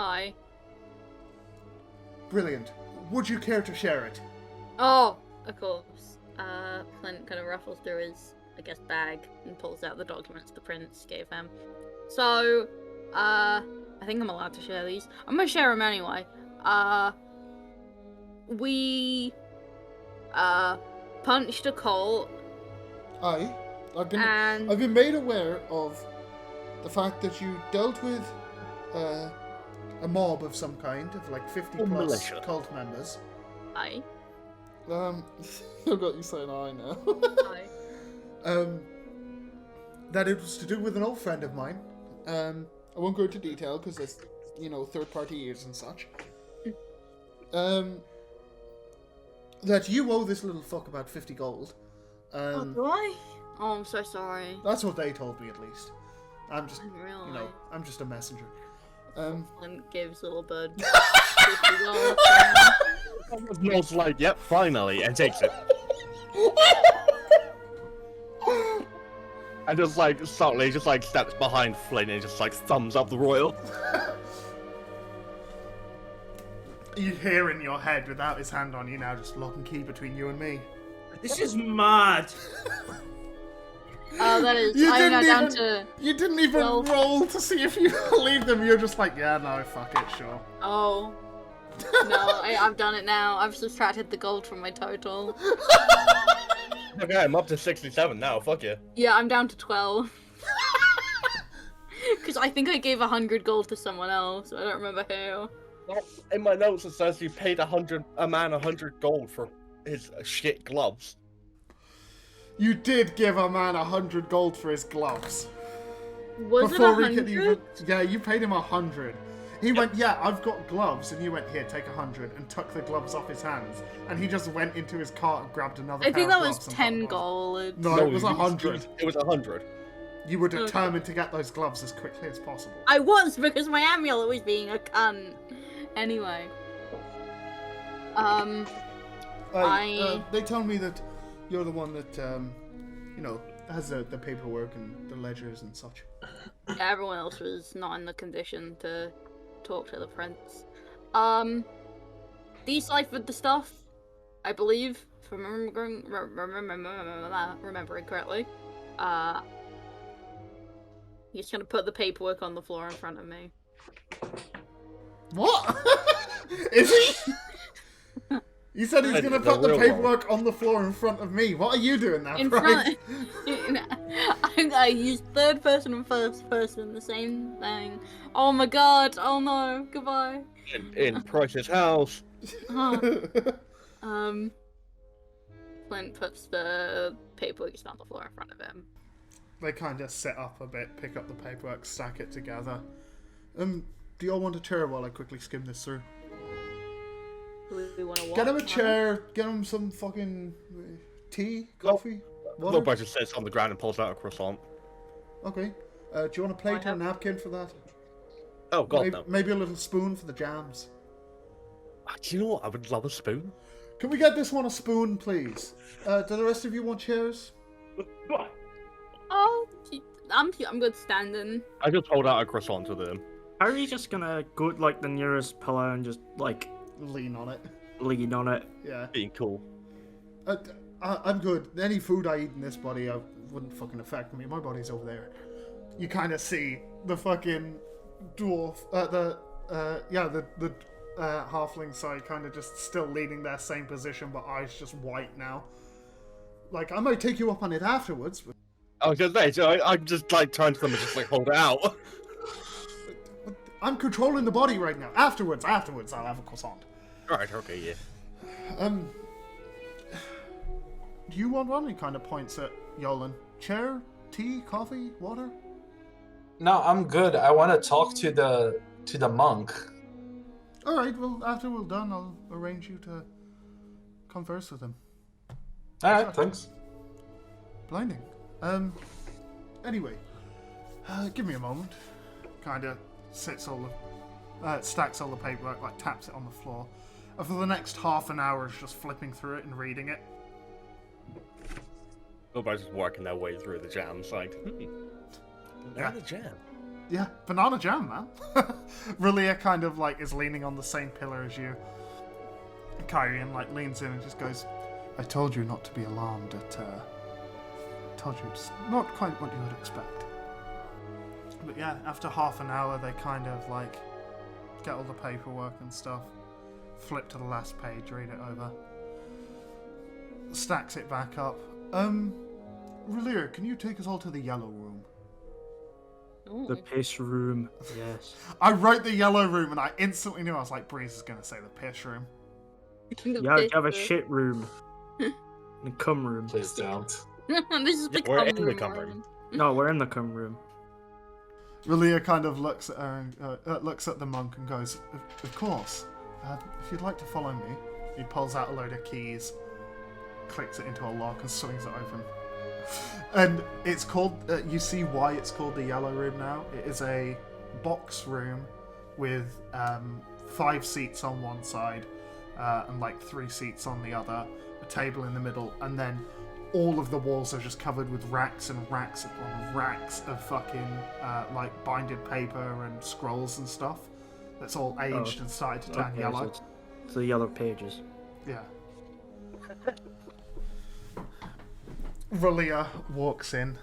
Aye. Brilliant. Would you care to share it? Oh, of course. Clint kind of ruffles through his, I guess, bag and pulls out the documents the prince gave him. So, I think I'm allowed to share these. I'm gonna share them anyway. We, punched a colt. Aye. I've And- been made aware of the fact that you dealt with a mob of some kind of like 50 A plus militia. cult members. Aye. I've got you saying aye now. Aye. That it was to do with an old friend of mine. I won't go into detail because there's, third-party ears and such. That you owe this little fuck about 50 gold. Do I? Oh, I'm so sorry. That's what they told me, at least. I'm just, I didn't realize. I'm just a messenger. Clint gives little bird. Noel's like, yep, finally, and takes it. And just like subtly, just like steps behind Flynn and just like thumbs up the royal. You hear in your head, without his hand on you now, just lock and key between you and me. This is mad. Oh, that is. You I didn't know down even- to. You didn't even Well- roll to see if you believe them. You're just like, yeah, no, fuck it, sure. Oh. No, I've done it now. I've subtracted the gold from my total. Okay, I'm up to 67 now, fuck you. Yeah, I'm down to 12. Because I think I gave 100 gold to someone else. I don't remember who. In my notes it says you paid a man 100 gold for his shit gloves. You did give a man 100 gold for his gloves. Was Before it we could 100? Yeah, you paid him 100. He went, yeah, I've got gloves, and you went, here, take 100, and took the gloves off his hands, and he just went into his cart and grabbed another I pair think of that was gloves and 10 put them on. gold. No, it was 100. It was 100. You were determined to get those gloves as quickly as possible. I was, because my amulet was being a cunt. Anyway. They tell me that you're the one that, has the paperwork and the ledgers and such. Everyone else was not in the condition to talk to the prince. Deciphered the stuff, I believe, if I'm remembering correctly. He's gonna put the paperwork on the floor in front of me. What? Is he? You said he's gonna put the paperwork on the floor in front of me. What are you doing now, In Bryce? front. I used third person and first person, the same thing. Oh my god! Oh no! Goodbye. In Price's house. Flint puts the paperwork on the floor in front of him. They kind of sit up a bit, pick up the paperwork, stack it together. Do you all want a chair while I quickly skim this through? We want to Get him a chair, get him some fucking tea, coffee, water. Lloyd just sits on the ground and pulls out a croissant. Okay. Do you want a plate or a napkin for that? Oh god, no. Maybe a little spoon for the jams. Do you know what? I would love a spoon. Can we get this one a spoon, please? Do the rest of you want chairs? Oh, I'm good standing. I just hold out a croissant to them. Are you just gonna go to, like, the nearest pillar and just, like, Lean on it. lean on it? Yeah. Being cool. I'm good. Any food I eat in this body wouldn't fucking affect me. My body's over there. You kind of see the fucking dwarf, the halfling side kind of just still leaning their same position, but eyes just white now. Like, I might take you up on it afterwards, but... I was gonna say, so I'm just like turn to them and just like hold it out. I'm controlling the body right now. Afterwards, I'll have a croissant. Alright, okay, yeah. Do you want one? He kind of points at Yolan. Chair, tea, coffee, water? No, I'm good. I want to talk to the monk. All right. Well, after we're done, I'll arrange you to converse with him. All right, thanks. Blinding. Anyway, give me a moment. Kind of stacks all the paperwork, like taps it on the floor. And for the next half an hour, is just flipping through it and reading it. Everybody's just working their way through the jams, like, Yeah. the jam. Yeah, banana jam, man. Relia kind of like is leaning on the same pillar as you. Kyrian like leans in and just goes, I told you not to be alarmed at, told you it's not quite what you would expect. But yeah, after half an hour, they kind of like get all the paperwork and stuff, flip to the last page, read it over, stacks it back up. Relia, can you take us all to the yellow room? Ooh. The piss room, yes. I wrote the yellow room and I instantly knew. I was like, Breeze is going to say the piss room. Yeah, you have a shit room. And a cum room. Please don't. This is the we're in cum the room. cum room. No, we're in the cum room. Relia kind of looks at her, looks at the monk and goes, of course. If you'd like to follow me. He pulls out a load of keys, clicks it into a lock and swings it open. And it's called, you see why it's called the yellow room now. It is a box room with 5 seats on one side and like 3 seats on the other, a table in the middle, and then all of the walls are just covered with racks and racks upon racks of fucking like binded paper and scrolls and stuff. That's all aged and started to turn yellow. So it's the yellow pages. Yeah. Relia walks in,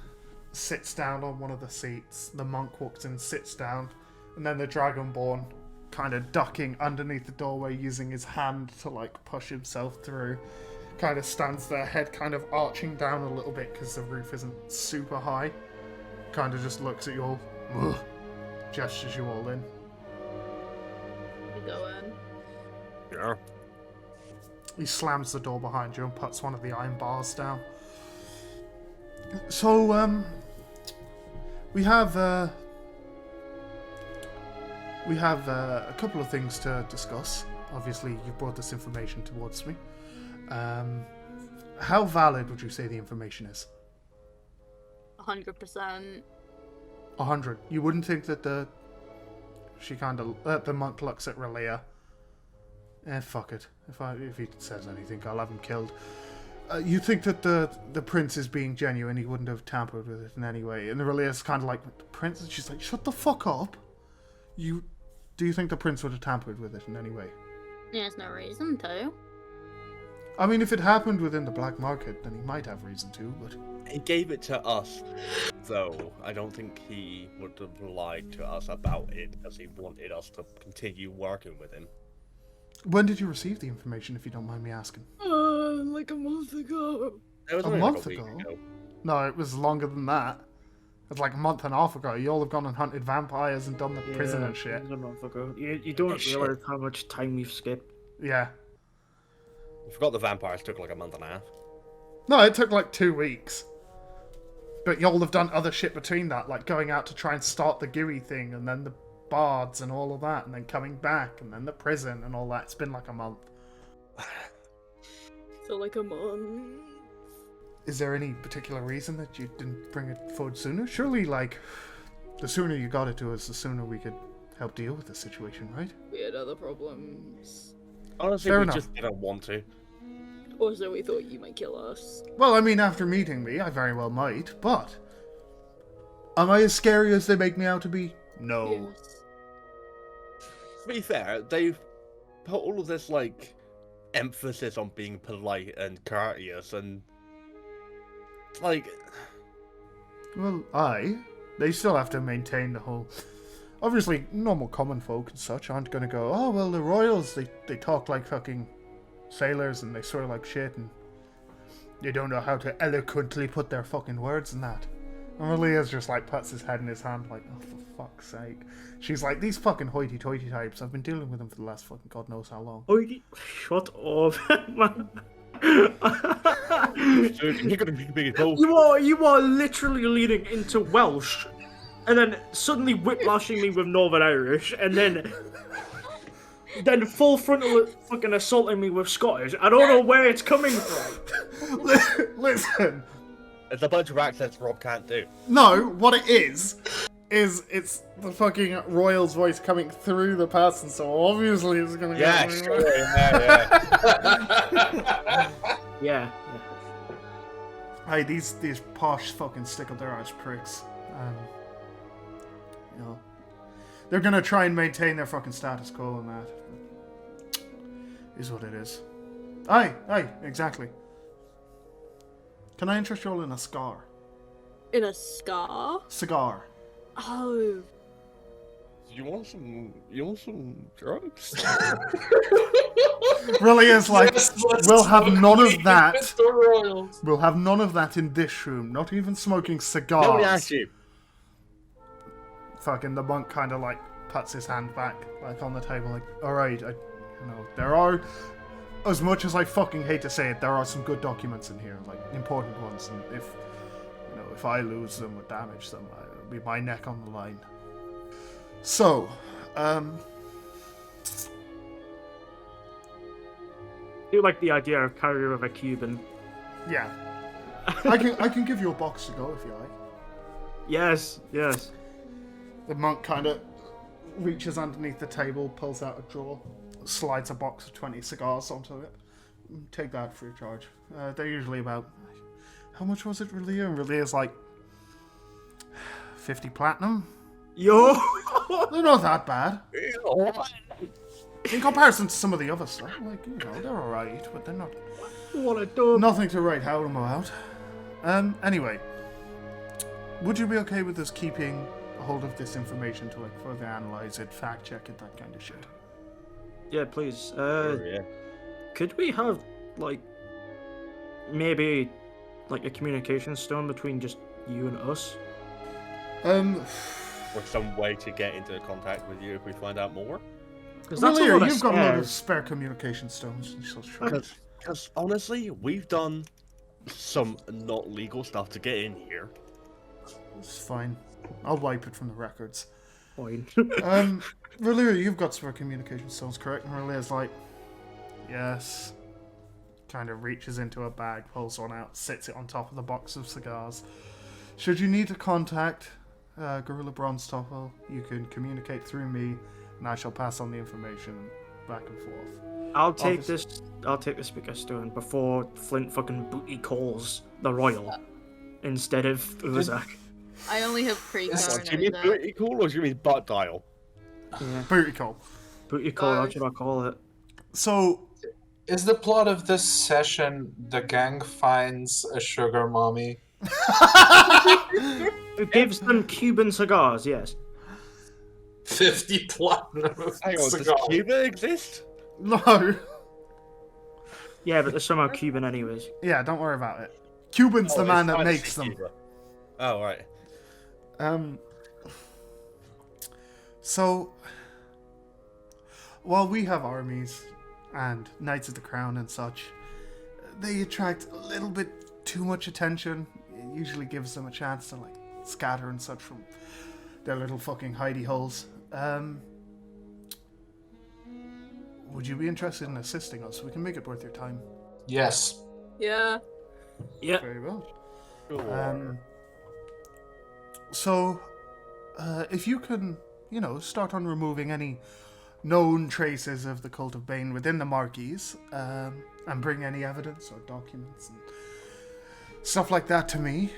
sits down on one of the seats. The monk walks in, sits down, and then the Dragonborn, kind of ducking underneath the doorway, using his hand to like push himself through, kind of stands there, head kind of arching down a little bit because the roof isn't super high. Kind of just looks at you all, gestures you all in. We go in. Yeah. He slams the door behind you and puts one of the iron bars down. So, we have a couple of things to discuss. Obviously, you've brought this information towards me. How valid would you say the information is? 100%. 100. You wouldn't think that the monk looks at Relia. Fuck it. If he says anything, I'll have him killed. You think that the prince is being genuine? He wouldn't have tampered with it in any way. And Relia's kind of like, the prince? And she's like, shut the fuck up. Do you think the prince would have tampered with it in any way? There's no reason to. I mean, if it happened within the black market, then he might have reason to, but... He gave it to us, though. I don't think he would have lied to us about it because he wanted us to continue working with him. When did you receive the information, if you don't mind me asking? Like a month ago. It was A only month like a week ago? No, it was longer than that. It's like a month and a half ago. You all have gone and hunted vampires and done the prison and shit. It was a month ago. You don't realize how much time we've skipped. Yeah. I forgot the vampires took like a month and a half. No, it took like 2 weeks. But y'all have done other shit between that, like going out to try and start the GUI thing, and then the bards and all of that, and then coming back, and then the prison and all that. It's been like a month. So like a month. Is there any particular reason that you didn't bring it forward sooner? Surely, like, the sooner you got it to us, the sooner we could help deal with the situation, right? We had other problems. Honestly, Fair we enough. just didn't want to. Also, we thought you might kill us. Well, I mean, after meeting me, I very well might, but... Am I as scary as they make me out to be? No. Yes. To be fair, they've put all of this, like, emphasis on being polite and courteous, and... like... Well, they still have to maintain the whole... Obviously, normal common folk and such aren't going to go, oh, well, the royals, they talk like fucking sailors and they swear like shit and they don't know how to eloquently put their fucking words in that. And Relia's just like puts his head in his hand like, oh, for fuck's sake. She's like, these fucking hoity-toity types, I've been dealing with them for the last fucking god knows how long. Shut up, man. You're gonna be big as You are literally leading into Welsh, and then suddenly whiplashing me with Northern Irish, and then full frontal fucking assaulting me with Scottish. I don't know where it's coming from. Listen. It's a bunch of accents Rob can't do. No, what it is it's the fucking royal's voice coming through the person, so obviously it's gonna go... Yeah, sure, yeah. Yeah. Hey, these posh fucking stick up their ass pricks. You know, they're gonna try and maintain their fucking status quo and that. Is what it is. Aye, exactly. Can I interest you all in a cigar? In a scar? Cigar. Oh. You want some drugs? Really is like, we'll have none of that. The royals. We'll have none of that in this room. Not even smoking cigars. Nobody asked you. Fucking the monk kind of like puts his hand back like on the table like, alright, there are, as much as I fucking hate to say it, there are some good documents in here, like important ones, and if I lose them or damage them, it'll be my neck on the line. So, I do like the idea of carrying with a Cuban. yeah. I can give you a box to go if you like. Yes. The monk kind of reaches underneath the table, pulls out a drawer, slides a box of 20 cigars onto it. Take that free of charge. They're usually about... How much was it, Relia? And Relia's like... 50 platinum? Yo! They're not that bad. In comparison to some of the other stuff, like, they're alright, but they're not... What a dog. Nothing to write home about. Anyway. Would you be okay with us keeping a hold of this information to, like, further analyze it, fact check it, that kind of shit? Yeah, please. Yeah. Could we have, like, maybe, like, a communication stone between just you and us? Or some way to get into contact with you if we find out more? Because that's Relia, a lot of you've got a lot of spares. spare communication stones and such. Because honestly, we've done some not legal stuff to get in here. It's fine. I'll wipe it from the records. Fine. Valyria, you've got some communication stones, correct? And Valyria's like, yes. Kind of reaches into a bag, pulls one out, sits it on top of the box of cigars. Should you need to contact Garula Bronzetopple, you can communicate through me, and I shall pass on the information back and forth. I'll take this bigger stone before Flint fucking booty calls the royal instead of Ozak. I only have Do you pre-current mean booty call or do you mean butt dial? Yeah. Booty call. Booty call, how should I call it? So, Is the plot of this session the gang finds a sugar mommy? It gives them Cuban cigars, yes. 50 platinum Hang on, cigars. does Cuba exist? no. Yeah, but they're somehow Cuban anyways. Yeah, don't worry about it. Cuban's the man it's that fancy makes them. Cuba. Oh, right. So, while we have armies and Knights of the Crown and such, they attract a little bit too much attention. It usually gives them a chance to, like, scatter and such from their little fucking hidey holes. Would you be interested in assisting us? We can make it worth your time. Yes. Yeah. Yeah. Very well. Sure. So, if you can, start on removing any known traces of the Cult of Bane within the marquees, and bring any evidence or documents and stuff like that to me,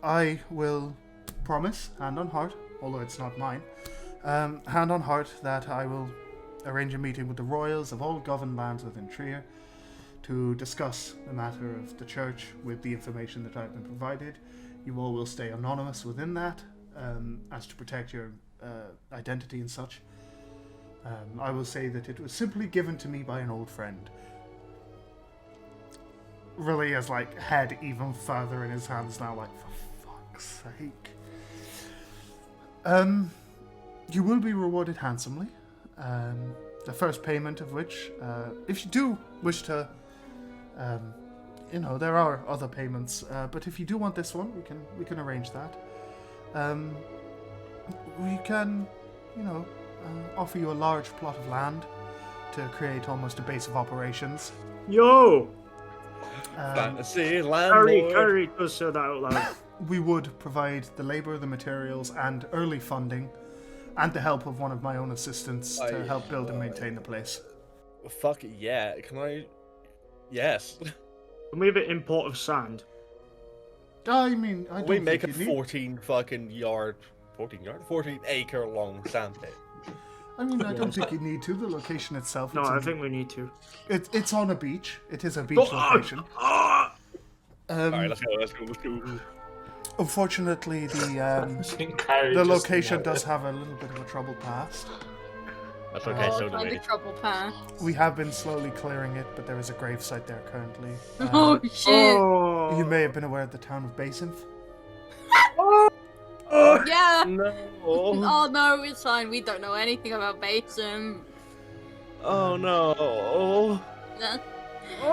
I will promise, hand on heart, although it's not mine, hand on heart that I will arrange a meeting with the royals of all governed lands within Trier to discuss the matter of the church with the information that I've been provided. You all will stay anonymous within that, as to protect your identity and such. I will say that it was simply given to me by an old friend. Really has head even further in his hands now, for fuck's sake. You will be rewarded handsomely. The first payment of which, if you do wish to, there are other payments, but if you do want this one, we can arrange that. We can, offer you a large plot of land to create almost a base of operations. Yo! Fantasy landlord. Curry does say that out loud. We would provide the labor, the materials, and early funding, and the help of one of my own assistants to help build and maintain the place. Fuck it, yeah. Can I? Yes. Can we have it in Port of Sand? I mean, I don't We think make a you need- 14 acre long sandpit. I mean, I don't think you need to. The location itself. No, it's I in- think we need to. It's on a beach. It is a beach location. Alright, let's go. Unfortunately, Kyrie the just location nailed does it. have a little bit of a troubled past. That's okay, so do Find the we. trouble path. We have been slowly clearing it, but there is a gravesite there currently. Oh shit! Oh! You may have been aware of the town of Basinth. Yeah. No. Oh no, it's fine. We don't know anything about Basin. Oh no.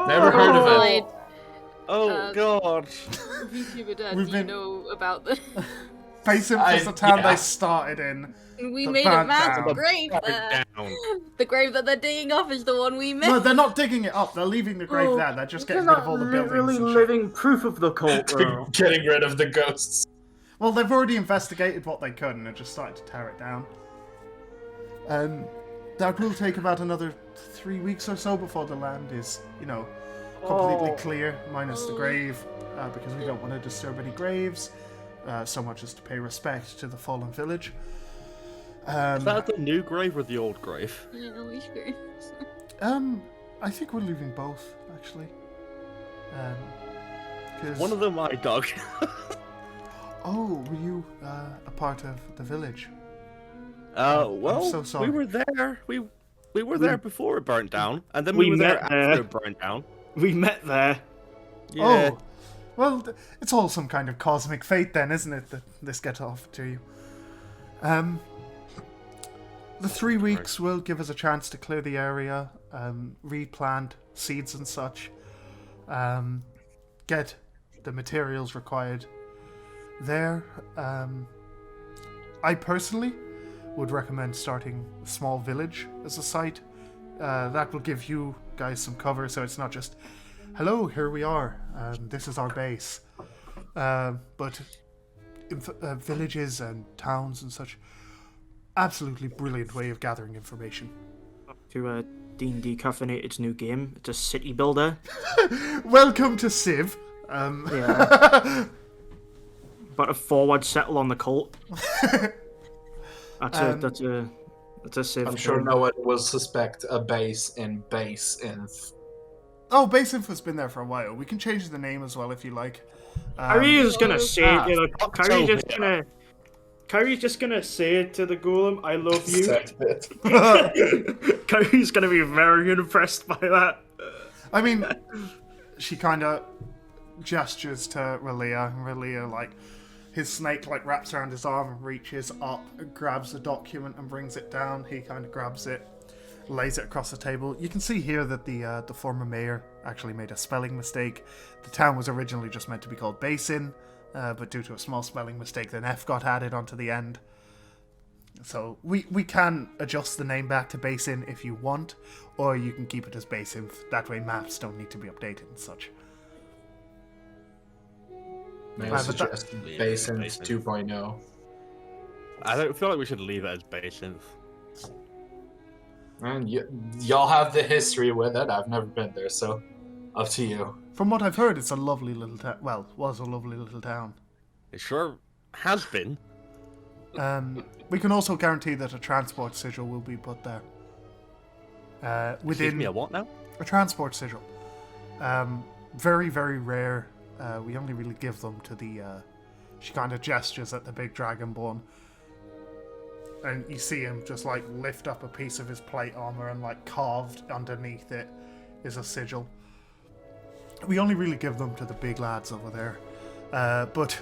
Never heard of it. Lloyd, Oh god. VTuber Dad, We've do been- you know about the? Basinth was the town yeah. they started in. We The made a burnt massive down. grave Burn there. down. The grave that they're digging up is the one we made. No, they're not digging it up. They're leaving the grave there. They're just getting rid of all the buildings literally and shit. living proof of the cult, bro. Getting rid of the ghosts. Well, they've already investigated what they could and are just starting to tear it down. That will take about another 3 weeks or so before the land is, completely clear, minus the grave, because we don't want to disturb any graves, so much as to pay respect to the fallen village. Is that the new grave or the old grave? Yeah, we screwed. I think we're leaving both, actually. 'Cause- One of them I dug. Oh, were you a part of the village? Well, so sorry. we were there. We were there before it burnt down, and then We we were there met after there. it burnt down. We met there. Yeah. Oh, well, it's all some kind of cosmic fate then, isn't it, that this gets offered to you? The 3 weeks will give us a chance to clear the area, replant seeds and such. Get the materials required there. I personally would recommend starting a small village as a site. That will give you guys some cover, so it's not just, hello, here we are, this is our base. But villages and towns and such, absolutely brilliant way of gathering information. To D&DCaffeinated's new game, it's a city builder. Welcome to Civ. Yeah. But a forward settle on the cult. That's a Civ. I'm sure thing. no one will suspect a base in base inf. Oh, Base Inf has been there for a while. We can change the name as well if you like. Kyrie's gonna say, so Kyrie's just gonna say to the golem, "I love you." Set bit. Kyrie's gonna be very impressed by that. I mean, she kind of gestures to Relia, and Relia, like, his snake, like, wraps around his arm and reaches up and grabs a document and brings it down. He kind of grabs it, lays it across the table. You can see here that the former mayor actually made a spelling mistake. The town was originally just meant to be called Basin, but due to a small spelling mistake, an F got added onto the end. So we can adjust the name back to Basin if you want, or you can keep it as Basin. That way maps don't need to be updated and such. May I but suggest Basin Basin. 2.0? I don't feel like we should leave it as Basin. And y'all have the history with it. I've never been there, so up to you. From what I've heard, it's a lovely little town. Well, was a lovely little town. It sure has been. We can also guarantee that a transport sigil will be put there. Excuse me, a what now? A transport sigil. Very, very rare. We only really give them to the... she kind of gestures at the big dragonborn. And you see him just, like, lift up a piece of his plate armor and, like, carved underneath it is a sigil. We only really give them to the big lads over there. But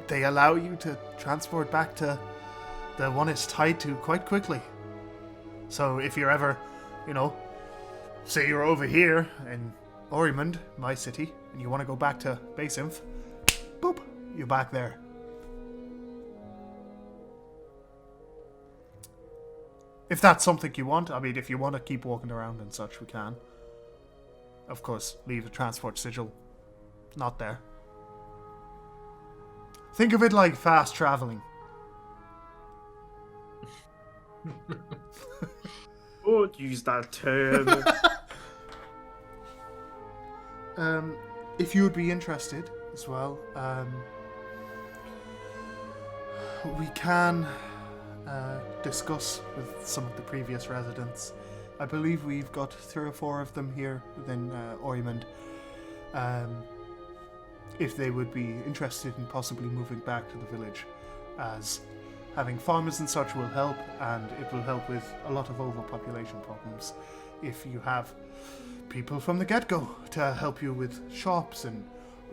they allow you to transport back to the one it's tied to quite quickly. So if you're ever, say you're over here in Aurymond, my city, and you want to go back to Base Inf, boop, you're back there. If that's something you want, I mean, if you want to keep walking around and such, we can. Of course, leave the transport sigil not there. Think of it like fast traveling. Don't use that term. If you would be interested as well, we can discuss with some of the previous residents. I believe we've got 3 or 4 of them here within Aurymond. If they would be interested in possibly moving back to the village, as having farmers and such will help, and it will help with a lot of overpopulation problems if you have people from the get-go to help you with shops and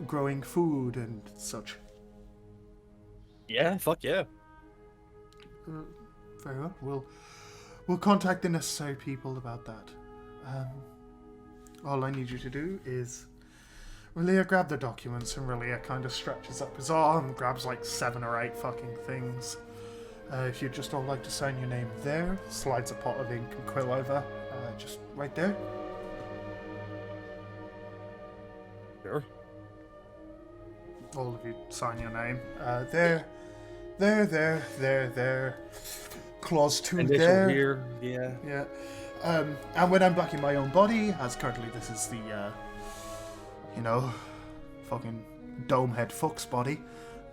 growing food and such. Yeah, fuck yeah. Very well. We'll contact the necessary people about that. All I need you to do is Relia grab the documents, and Relia kind of stretches up his arm, grabs like 7 or 8 fucking things. If you'd just all like to sign your name there, slides a pot of ink and quill over, just right there. Sure. All of you sign your name. There. Clause 2 Initial there. here, yeah. Yeah. And when I'm back in my own body, as currently this is the, fucking domehead fuck's body,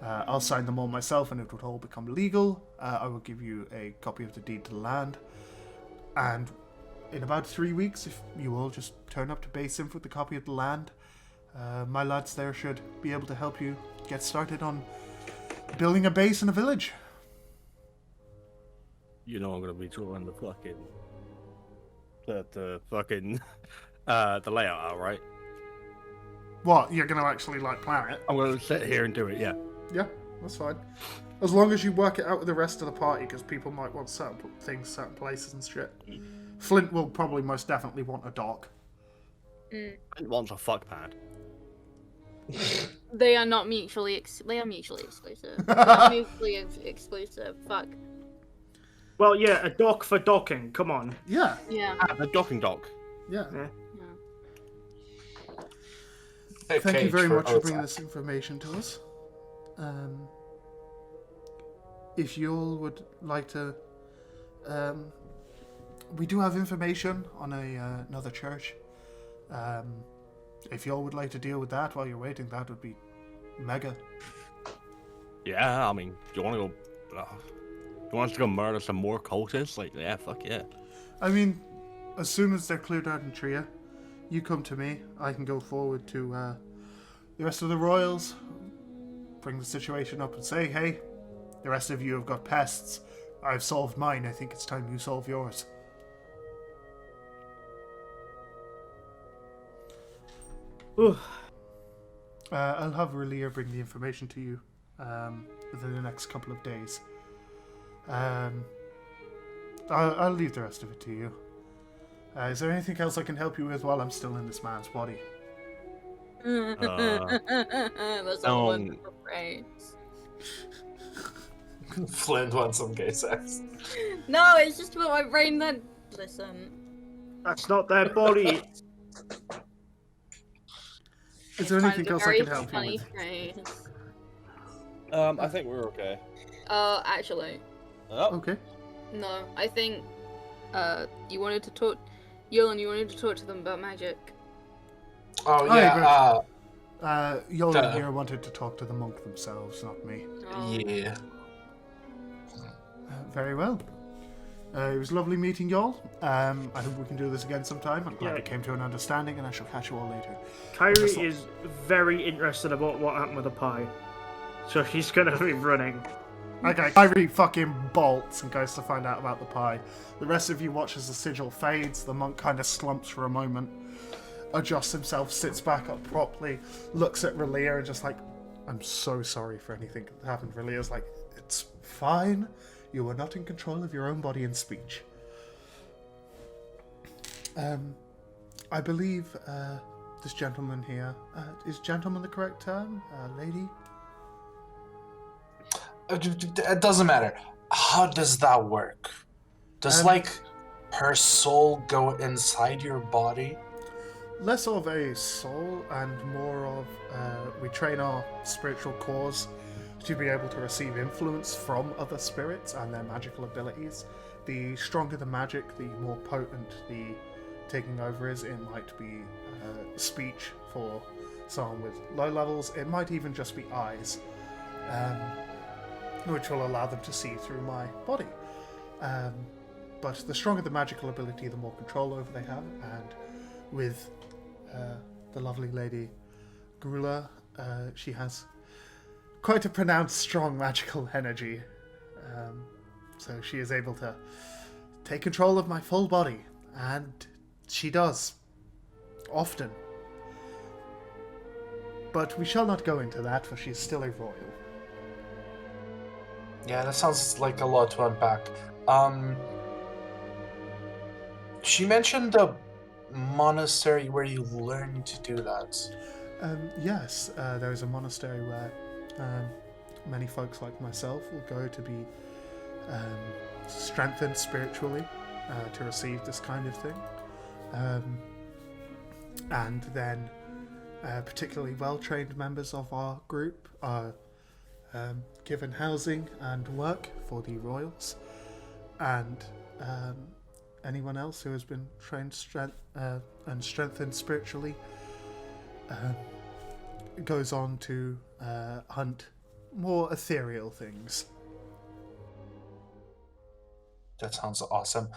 I'll sign them all myself and it would all become legal. I will give you a copy of the deed to the land. And in about 3 weeks, if you all just turn up to Base Inf with the copy of the land, my lads there should be able to help you get started on building a base in a village. You know I'm gonna be drawing the fucking the layout out, right? What, you're going to actually, plan it? I'm gonna sit here and do it, yeah. Yeah, that's fine. As long as you work it out with the rest of the party, because people might want certain things, certain places and shit. Flint will probably most definitely want a dock. Flint wants a fuck pad. They are not mutually they are mutually exclusive. They're not mutually exclusive. Fuck. Well, yeah, a dock for docking. Come on. Yeah, Yeah. The docking dock. yeah. Yeah. Thank you very much for Ozak. bringing this information to us. If you all would like to, we do have information on another church. If you all would like to deal with that while you're waiting, that would be mega. Yeah, I mean, do you want to go? You want us to go murder some more cultists? Like, yeah, fuck yeah. I mean, as soon as they're cleared out in Tria, you come to me. I can go forward to the rest of the royals, bring the situation up and say, hey, the rest of you have got pests. I've solved mine. I think it's time you solve yours. I'll have Relia bring the information to you within the next couple of days. I'll leave the rest of it to you. Is there anything else I can help you with while I'm still in this man's body? That's a wonderful phrase. Flint wants some gay sex. No, it's just what my brain then. Listen. That's not their body. Is there anything else I can help you with? Phrase. I think we're okay. Actually, Oh, Okay. no. I think, you wanted to talk, Yolan, you wanted to talk to them about magic. Oh Oh, yeah. Yolan Duh. here wanted to talk to the monk themselves, not me. Oh. Yeah. Very well. It was lovely meeting y'all. I hope we can do this again sometime. I'm glad Yeah. we came to an understanding, and I shall catch you all later. Kyrie is very interested about what happened with the pie. So she's gonna be running. Okay, Kyrie fucking bolts and goes to find out about the pie. The rest of you watch as the sigil fades. The monk kind of slumps for a moment, adjusts himself, sits back up properly, looks at Relia and just like, I'm so sorry for anything that happened. Relia's like, it's fine. You are not in control of your own body and speech. I believe this gentleman here, is gentleman the correct term? Lady? It doesn't matter. How does that work? Does her soul go inside your body? Less of a soul and more of we train our spiritual cores to be able to receive influence from other spirits and their magical abilities. The stronger the magic, the more potent the taking over is. It might be speech for someone with low levels. It might even just be eyes, which will allow them to see through my body. But the stronger the magical ability, the more control over they have. And with the lovely lady Garula, she has quite a pronounced strong magical energy. So she is able to take control of my full body, and she does. Often. But we shall not go into that, for she is still a royal. Yeah, that sounds like a lot to unpack. She mentioned the monastery where you learn to do that. Yes, there is a monastery where many folks like myself will go to be strengthened spiritually to receive this kind of thing. And then particularly well-trained members of our group are given housing and work for the royals. And anyone else who has been trained and strengthened spiritually goes on to hunt more ethereal things. That sounds awesome.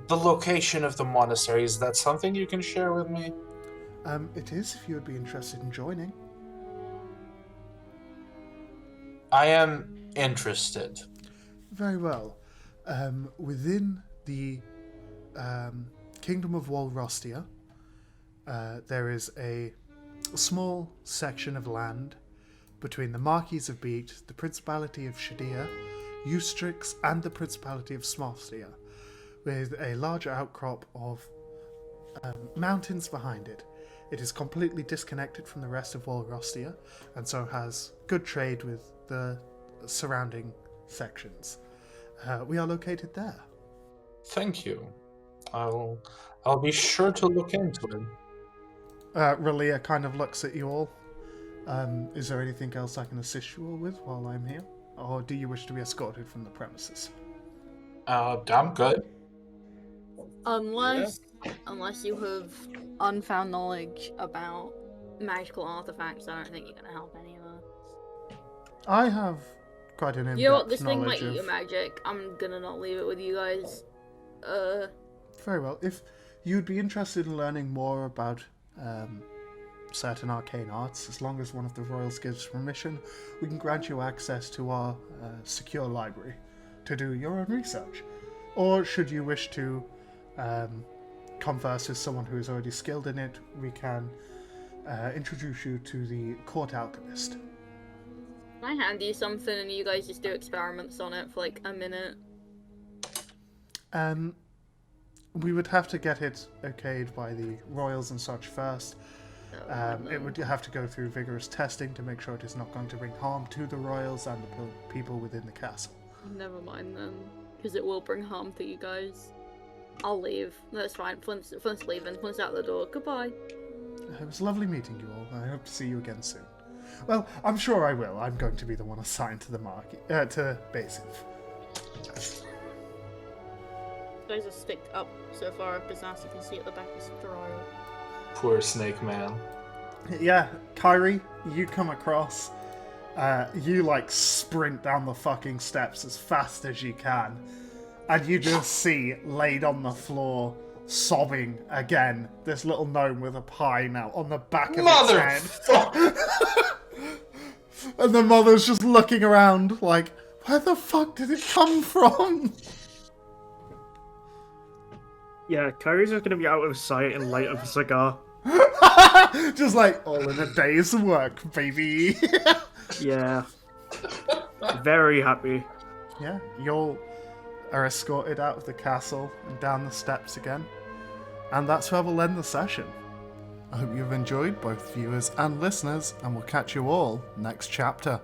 The location of the monastery, is that something you can share with me? It is, if you would be interested in joining. I am interested. Very well. Within the Kingdom of Walrostia, there is a small section of land between the Marquis of Beat, the Principality of Shadia, Eustrix, and the Principality of Smostia. with a large outcrop of mountains behind it. It is completely disconnected from the rest of Walrostia, and so has good trade with the surrounding sections. We are located there. Thank you. I'll be sure to look into it. Relia kind of looks at you all. Is there anything else I can assist you all with while I'm here? Or do you wish to be escorted from the premises? I'm good. Unless you have unfound knowledge about magical artifacts, I don't think you're gonna help any of us. I have quite an in-depth You know what? This thing knowledge might eat of... your magic. I'm gonna not leave it with you guys. Very well. If you'd be interested in learning more about certain arcane arts, as long as one of the royals gives permission, we can grant you access to our secure library to do your own research. Or should you wish to converse with someone who is already skilled in it, we can introduce you to the court alchemist. Can I hand you something and you guys just do experiments on it for like a minute? We would have to get it okayed by the royals and such first. It would have to go through vigorous testing to make sure it is not going to bring harm to the royals and the people within the castle. Never mind then, because it will bring harm to you guys. I'll leave. That's fine. Flint's leaving. Flint's out the door. Goodbye. It was lovely meeting you all. I hope to see you again soon. Well, I'm sure I will. I'm going to be the one assigned to the to Basiv. You guys are sticked up so far up his ass, you can see at the back of his throat. Poor Snake Man. Yeah, Kyrie, you come across. You like sprint down the fucking steps as fast as you can, and you just see laid on the floor, sobbing again, this little gnome with a pie now on the back of its head. And the mother's just looking around like, where the fuck did it come from? Yeah, Kyrie's just gonna be out of sight and light up a cigar. Just like, all in a day's work, baby. Yeah. Very happy. Yeah, you all are escorted out of the castle and down the steps again. And that's where we'll end the session. I hope you've enjoyed, both viewers and listeners, and we'll catch you all next chapter.